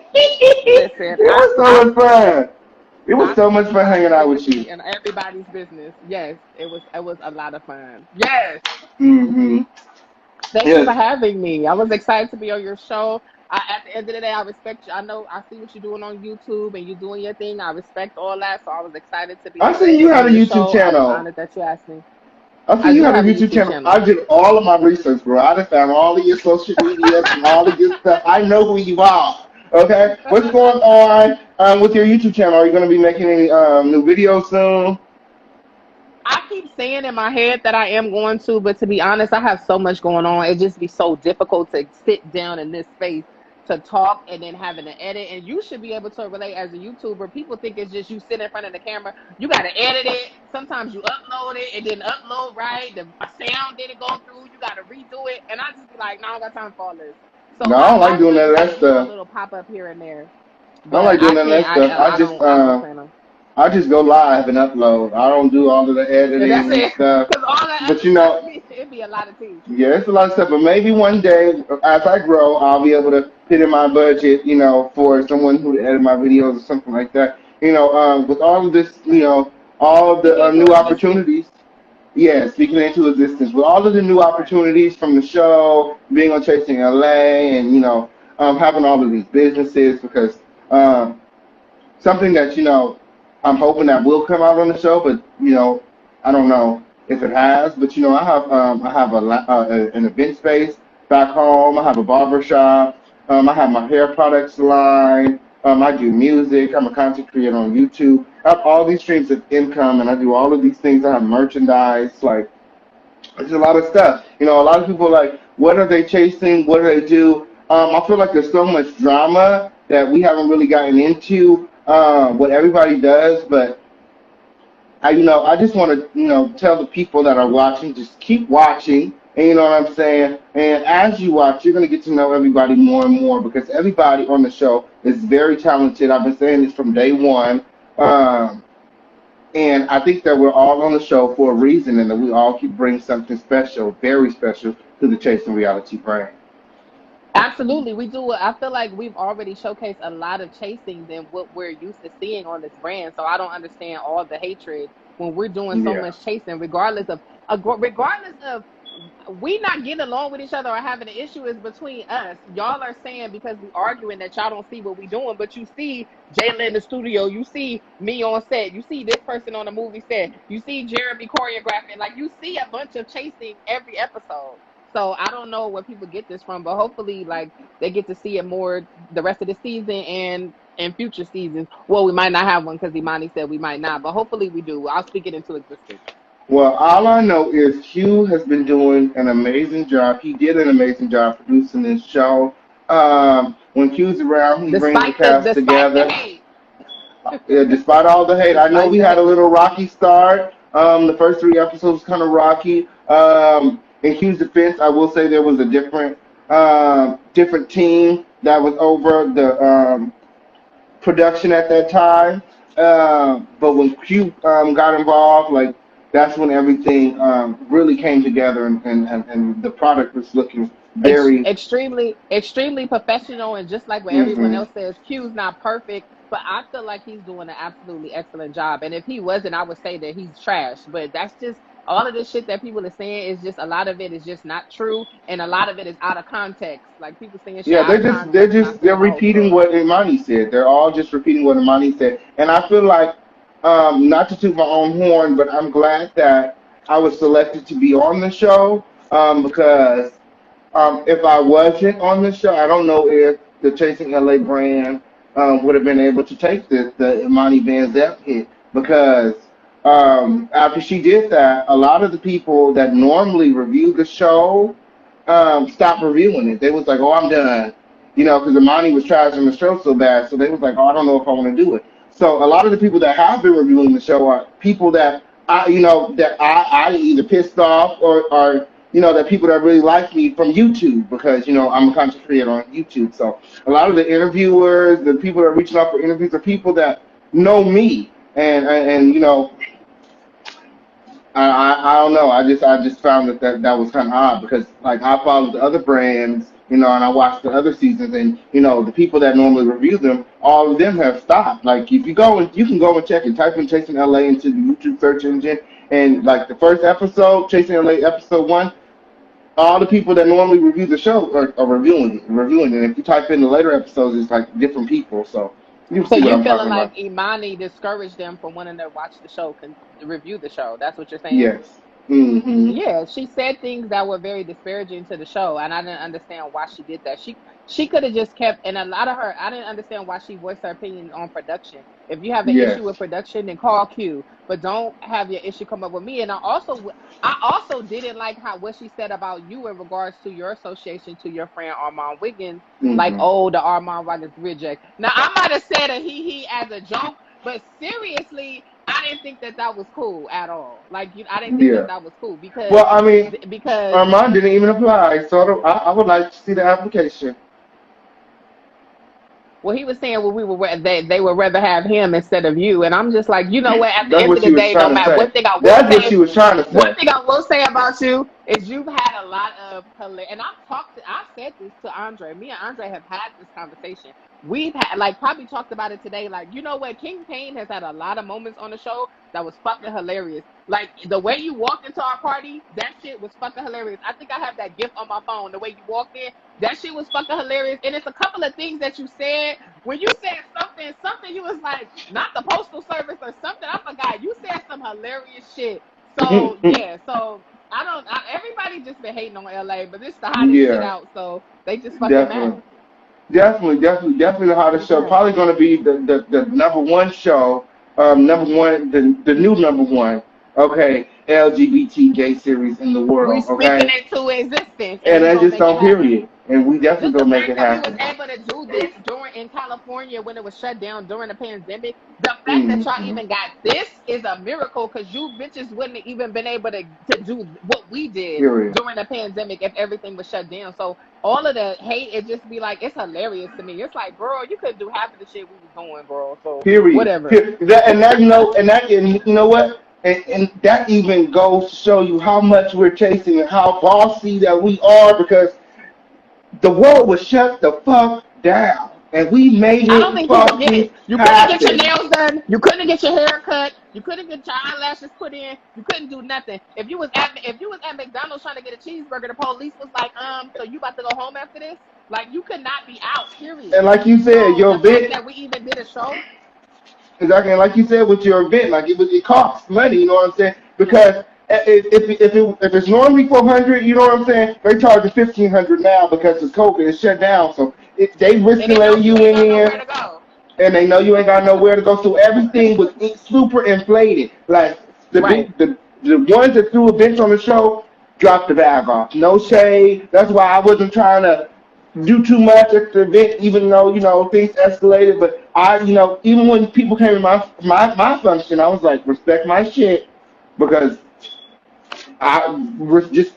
Listen, It was so much fun. It was I so much see fun hanging out with positivity you. in everybody's business. Yes, it was a lot of fun. Yes. Mm-hmm. Thank you for Yes. having me. I was excited to be on your show. At the end of the day, I respect you. I know I see what you're doing on YouTube and you're doing your thing. I respect all that. So I was excited to be I able to see you put had on a your YouTube show. I was channel. honored that you asked me. I see I you do had a have a YouTube YouTube channel. I channel. did all of my research, bro. I just found all of your social medias and all of your stuff. I know who you are. Okay, what's going on with your YouTube channel? Are you going to be making any new videos soon? I keep saying in my head that I am going to, but to be honest, I have so much going on. It just be so difficult to sit down in this space to talk and then having to edit. And you should be able to relate as a YouTuber. People think it's just you sit in front of the camera. You got to edit it. Sometimes you upload it and then upload right. The sound didn't go through. You got to redo it. And I just be like, no, I don't got time for all this. So No, I I, don't like I doing may none of that like do a stuff. little pop up here and there, I don't but like doing I none of can't. that stuff. I don't plan on. I just go live and upload. I don't do all of the And that's editing and it. stuff. Because all that But other you stuff, know, it'd be a lot of tea. yeah, it's a lot of stuff. But maybe one day, as I grow, I'll be able to fit in my budget, for someone who to edit my videos or something like that. With all of this, all of the Speaking into new existence. opportunities. Yeah, speaking into existence with all of the new Right. opportunities from the show, being on Chasing LA, and having all of these businesses because um, something that I'm hoping that will come out on the show, but I don't know if it has. But I have an event space back home. I have a barber shop. I have my hair products line. I do music. I'm a content creator on YouTube. I have all these streams of income, and I do all of these things. I have merchandise, like it's a lot of stuff. A lot of people are like, what are they chasing? What do they do? I feel like there's so much drama that we haven't really gotten into what everybody does. But I just want to, tell the people that are watching, just keep watching. And you know what I'm saying? And as you watch, you're going to get to know everybody more and more because everybody on the show is very talented. I've been saying this from day one. Um, and I think that we're all on the show for a reason and that we all keep bringing something special, very special, to the Chasing Reality brand. Absolutely, we do. I feel like we've already showcased a lot of chasing than what we're used to seeing on this brand. So I don't understand all the hatred when we're doing so Yeah. much chasing, regardless of we not getting along with each other or having an issue is between us. Y'all are saying because we arguing that y'all don't see what we doing, but you see Jayla in the studio, you see me on set, you see this person on the movie set, you see Jeremy choreographing, like you see a bunch of chasing every episode. So I don't know where people get this from, but hopefully like they get to see it more the rest of the season and future seasons. Well, we might not have one because Imani said we might not, but hopefully we do. I'll speak it into existence. Well, all I know is Hugh has been doing an amazing job. He did an amazing job producing this show. When Hugh's around, he brings the cast Despite the together. hate. Yeah, despite all the hate, I know Despite we the had a hate. little rocky start. The first three episodes kind of rocky. In Hugh's defense, I will say there was a different team that was over the production at that time. But when Q got involved, like that's when everything really came together, and the product was looking very. Extremely professional, and just like what everyone Hmm. else says, Q's not perfect, but I feel like he's doing an absolutely excellent job. And if he wasn't, I would say that he's trash. But that's just all of this shit that people are saying is just a lot of it is just not true, and a lot of it is out of context. Like people saying shit Yeah, out they're of just they're context, not just they're saying the whole repeating story. what Imani said. They're all just repeating what Imani said, and I feel like not to toot my own horn, but I'm glad that I was selected to be on the show because if I wasn't on the show, I don't know if the Chasing LA brand would have been able to take the Imani Van Zep hit because after she did that, a lot of the people that normally review the show stopped reviewing it. They was like, "Oh, I'm done," because Imani was trashing the show so bad. So they was like, "Oh, I don't know if I want to do it." So a lot of the people that have been reviewing the show are people that I either pissed off or that people that really like me from YouTube because I'm a content creator on YouTube. So a lot of the interviewers, the people that are reaching out for interviews, are people that know me, and I don't know. I just found that was kind of odd because like I followed the other brands, and I watched the other seasons, and the people that normally review them, all of them have stopped. Like if you can go and check and type in Chasing LA into the YouTube search engine, and like the first episode, Chasing LA episode 1, all the people that normally review the show are reviewing it. If you type in the later episodes, it's like different people. So you So see what you I'm feeling talking like about? Imani discouraged them from wanting to watch the show, review the show? That's what you're saying? Yes. Hmm. Yeah, she said things that were very disparaging to the show, and I didn't understand why she did that. She could have just kept, and a lot of her, I didn't understand why she voiced her opinion on production. If you have an issue with Yes. production, then call Q, but don't have your issue come up with me. And I also didn't like how what she said about you in regards to your association to your friend Armand Wiggins, like, Hmm. oh, the Armand Wiggins reject. Now I might have said a he as a joke, but seriously, I didn't think that that was cool at all. Like, I didn't think that Yeah. that was cool Well, I mean, because Armand didn't even apply, so I would like to see the application. well, he was saying, well, they would rather have him instead of you, and I'm just like, you know what? At the That's end what of she the was day, no trying to matter say. That's what she was trying to one say. thing I will say about you is you've had a lot of hilarious, and I've said this to Andre. Me and Andre have had this conversation. We've had, like, probably talked about it today. Like, you know what? King Kane has had a lot of moments on the show that was fucking hilarious. Like, the way you walked into our party, that shit was fucking hilarious. I think I have that gif on my phone. The way you walked in, that shit was fucking hilarious. And it's a couple of things that you said when you said something, you was like, not the postal service or something. I forgot. You said some hilarious shit. So yeah, so everybody just been hating on LA, but this is the hottest shit Yeah, out, so they just fucking definitely. mad. Definitely the hottest show. Yeah. Probably going to be the number one show, number one, the new number one, okay, LGBT gay series in the We world, speaking okay? into existence and And we I gonna just make it don't happen. period. And we definitely Just the gonna make fact it that we was happen. able to do this during in California when it was shut down during the pandemic, the fact that y'all Hmm. even got this is a miracle because you bitches wouldn't have even been able to do what we did Period. during the pandemic if everything was shut down. So all of the hate, it just be like, it's hilarious to me. It's like, girl, you couldn't do half of the shit we was doing, girl. So Period. whatever. And you know what? And that even goes to show you how much we're chasing and how bossy that we are because the world was shut the fuck down, and we made I don't it think people get fucking it. You couldn't get your happen. nails done. You couldn't get your hair cut. You couldn't get your eyelashes put in. You couldn't do nothing. If you was at McDonald's trying to get a cheeseburger, the police was like, so you about to go home after this? Like, you could not be out. And Period. like you said, So your the fact event, that we even did a show, exactly, and like you said with your event, like it costs money. You know what I'm saying? Because if it's normally 400, you know what I'm saying? They charge you 1,500 now because of COVID. It's shut down, so they and risking they know letting you you ain't in got nowhere there. to go. And they know you ain't got nowhere to go. So everything was super inflated. Like the Right. the ones that threw events on the show dropped the bag off. No shade. That's why I wasn't trying to do too much at the event, even though things escalated. But even when people came to my function, I was like, respect my shit because just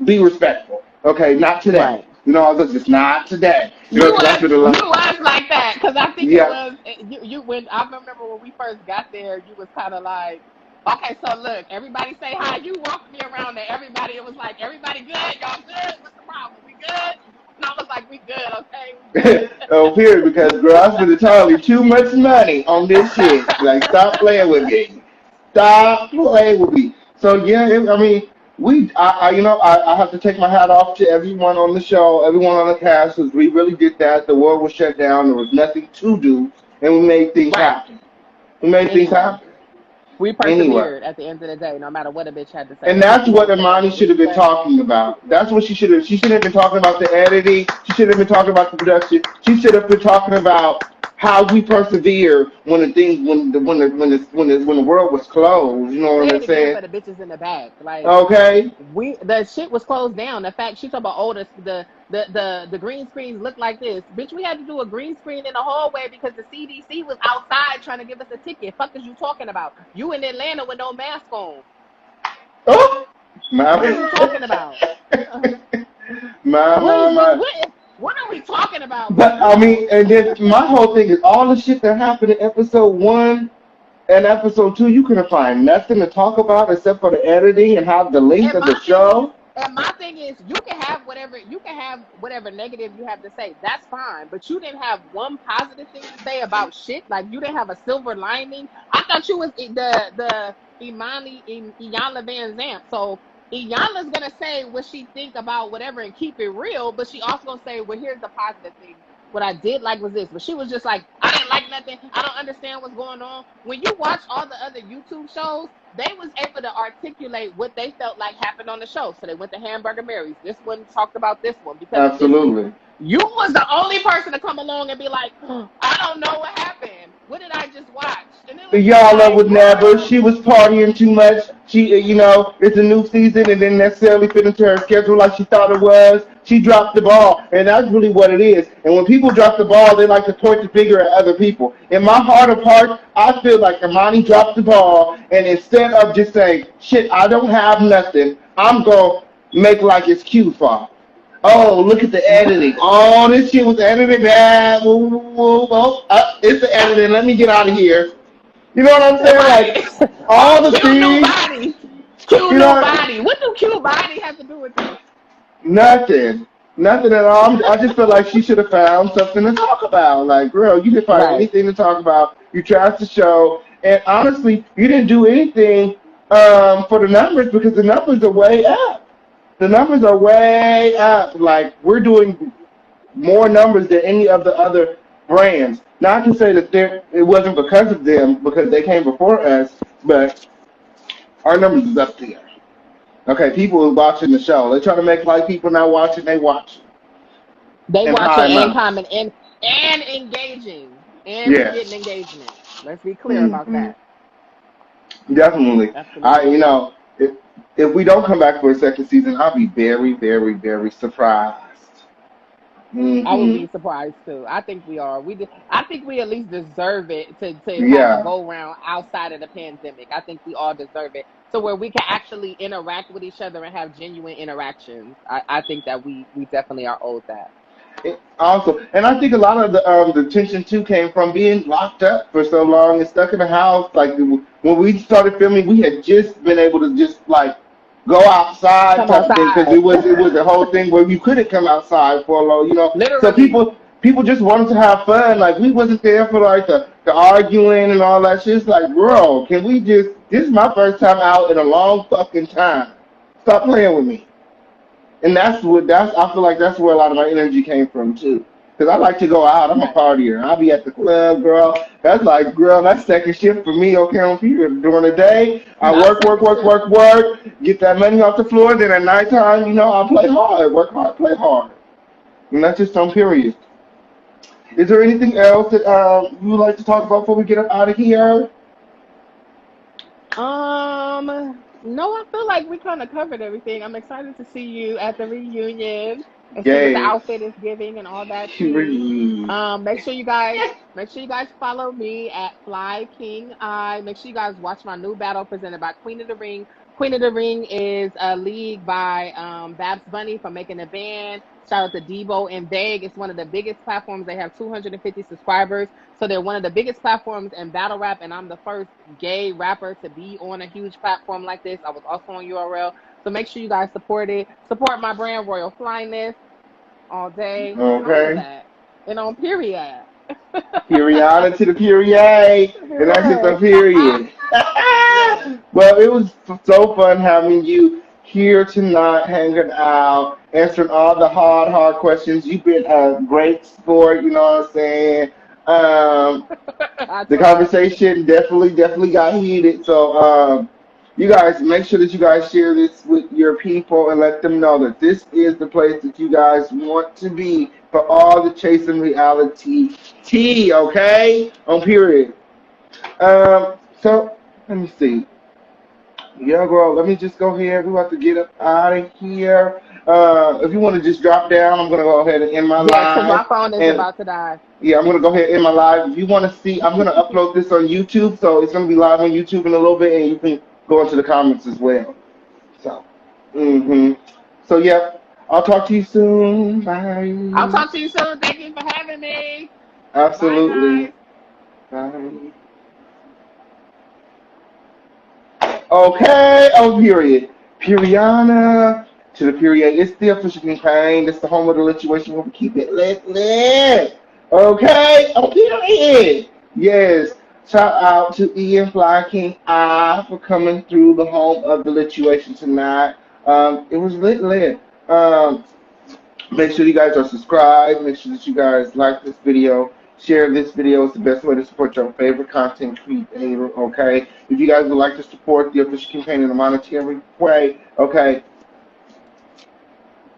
be respectful. Okay, not today. Right. I was just not today. You Because I was should have you left. was like that because I think it Yeah. was you when I remember when we first got there, you was kind of like, okay, so look, everybody say hi. You walked me around there. Everybody, it was like, everybody good, y'all good. What's the problem? We good? And I was like, we good, okay, we good. Oh, period, because girl, I spent entirely too much money on this shit. Like, stop playing with me. Stop playing with me. So yeah, I mean, I have to take my hat off to everyone on the show, everyone on the cast, because we really did that. The world was shut down. There was nothing to do, and we made things Right. happen. We made things Anyway, happen. we Anyway. persevered at the end of the day, no matter what a bitch had to say. And That's what that's she what had to say at Imani the should end have of the been day. talking about. That's what she should have. She should have been talking about the editing. She should have been talking about the production. She should have been talking about how we persevere when the things when the world was closed. You know what Say I'm it again saying? for the bitches in the back. Like, Okay. the shit was closed down. The fact she talking about, oh, the green screens look like this. Bitch, we had to do a green screen in the hallway because the CDC was outside trying to give us a ticket. Fuck is you talking about? You in Atlanta with no mask on. Oh, my, What is you talking about? my, What my, is my. what are we talking about? But Like, you I know, mean, and then my whole thing is all the shit that happened in episode 1. And episode 2, you couldn't find nothing to talk about except for the editing and how the length And of the my thing is, show. you can have whatever negative you have to say. That's fine. But you didn't have one positive thing to say about shit. Like you didn't have a silver lining. I thought you was the Iyanla Van Zant. So Iyanla's gonna say what she think about whatever and keep it real, but she also gonna say, well, here's the positive thing. What I did like was this, but she was just like, I didn't like nothing. I don't understand what's going on. When you watch all the other YouTube shows, they was able to articulate what they felt like happened on the show. So they went to Hamburger Mary's. This one talked about this one because of this reason. Absolutely. You was the only person to come along and be like, I don't know what happened. What did I just watch? And it was just Y'all love like, would never. She was partying too much. She, it's a new season and didn't necessarily fit into her schedule like she thought it was. She dropped the ball, and that's really what it is. And when people drop the ball, they like to point the finger at other people. In my heart of hearts, I feel like Imani dropped the ball, and instead of just saying, shit, I don't have nothing, I'm going to make like it's Q's fault. Oh, look at the editing. Oh, this shit was edited bad. It's the editing. Let me get out of here. You know what I'm saying? right. Like, all the Q new things, body. Q you new know, body. What do Q body have to do with this? nothing. Nothing at all. I just feel like she should have found something to talk about. Like, girl, you didn't find Right. anything to talk about. You trashed the show. And honestly, you didn't do anything for the numbers because the numbers are way up. The numbers are way up. Like, we're doing more numbers than any of the other brands. Not to say that it wasn't because of them, because they came before us, but our numbers is up there. Okay, people are watching the show. They try to make like people not watching, they watching They in watching high and amounts. commenting and engaging. And we getting Yes, engagement. Let's be clear about hmm that. definitely. I, Absolutely. if we don't come back for a second season, I'll be very, very, very surprised. I would Hmm be surprised too. I think we are. I think we at least deserve it to have a Yeah. go round outside of the pandemic. I think we all deserve it. So where we can actually interact with each other and have genuine interactions. I think that we definitely are owed that. Also, and I think a lot of the tension too came from being locked up for so long and stuck in the house. Like when we started filming, we had just been able to just like go outside Come type of thing because outside. it was a whole thing where you couldn't come outside for a long. So Literally. people just wanted to have fun. Like we wasn't there for like the arguing and all that shit. It's like, bro, can we just? This is my first time out in a long fucking time. Stop playing with me. And that's I feel like that's where a lot of my energy came from too. Cause I like to go out. I'm a Right. partier. I'll be at the club, girl. That's like, girl, that's second shift for me. Okay, on period. During the day, I Not work, work, second work, shift. work, work. Get that money off the floor. Then at nighttime, I play hard, work hard, play hard. And that's just on period. Is there anything else that you would like to talk about before we get up out of here? No, I feel like we kind of covered everything. I'm excited to see you at the reunion and see what the Yes. outfit is giving and all that tea. Make sure you guys follow me at Fly King I. Make sure you guys watch my new battle presented by Queen of the Ring. Queen of the Ring is a league by Babs Bunny for making a band. Shout out to Debo and Beg. It's one of the biggest platforms. They have 250 subscribers. So they're one of the biggest platforms in battle rap, and I'm the first gay rapper to be on a huge platform like this. I was also on URL. So make sure you guys support it. Support my brand, Royal Flyness, all day, and all of Okay. that. And on period. Period to the period. And that's just a Right. period. Yes. Well, it was so fun having you here tonight, hanging out, answering all the hard questions. You've been a great sport, you know what I'm saying? Um, I the try. conversation definitely got heated. So, you guys make sure that you guys share this with your people and let them know that this is the place that you guys want to be for all the chasing reality tea. Okay, on period. So let me see. Yeah, girl, let me just go ahead. We have to get up out of here. If you want to just drop down, I'm gonna go ahead and end my Yes, because live. my phone is And about to die. yeah, I'm gonna go ahead and end my live. If you want to see, I'm gonna upload this on YouTube, so it's gonna be live on YouTube in a little bit, and you can go into the comments as well. So, so yeah, I'll talk to you soon. I'll Bye. talk to you soon. Thank you for having me. Bye, Absolutely. guys. Bye. Okay, oh period. Puriana to the period. It's the official campaign. It's the home of the lituation where we keep it lit. Okay, oh period. Yes. Shout out to Ian Fly King I for coming through the home of the lituation tonight. It was lit. Um, Make sure you guys are subscribed. Make sure that you guys like this video. Share this video. It's the best way to support your favorite content creator, okay? If you guys would like to support the official campaign in a monetary way, okay,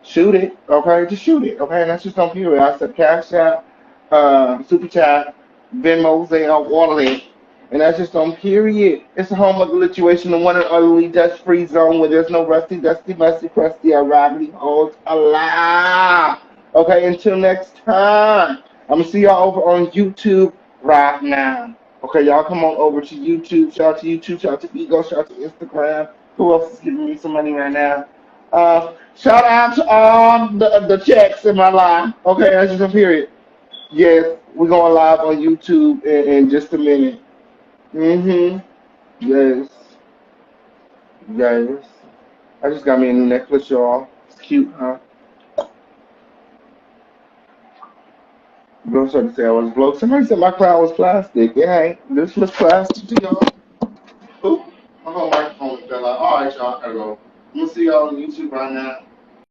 shoot it, okay? Just shoot it, okay? And that's just on period. I said Cash App, Super Chat, Venmo, Zelle, all of it. And that's just on period. It's a home of the lituation, the one and only dust-free zone where there's no rusty, dusty, musty, crusty, or raggedy holes allowed. Okay, until next time. I'm going to see y'all over on YouTube right now. Okay, y'all come on over to YouTube. Shout out to YouTube. Shout out to Ego. Shout out to Instagram. Who else is giving me some money right now? Shout out to all the checks in my life. Okay, that's just a period. Yes, we're going live on YouTube in just a minute. Mm-hmm. Yes. Yes. I just got me a new necklace, y'all. It's cute, huh? Girl started to say I was broke. Somebody said my crown was plastic. It ain't. This looks plastic to y'all. Oop. My whole microphone fell out. All right, y'all. I gotta go. I'm gonna see y'all on YouTube right now.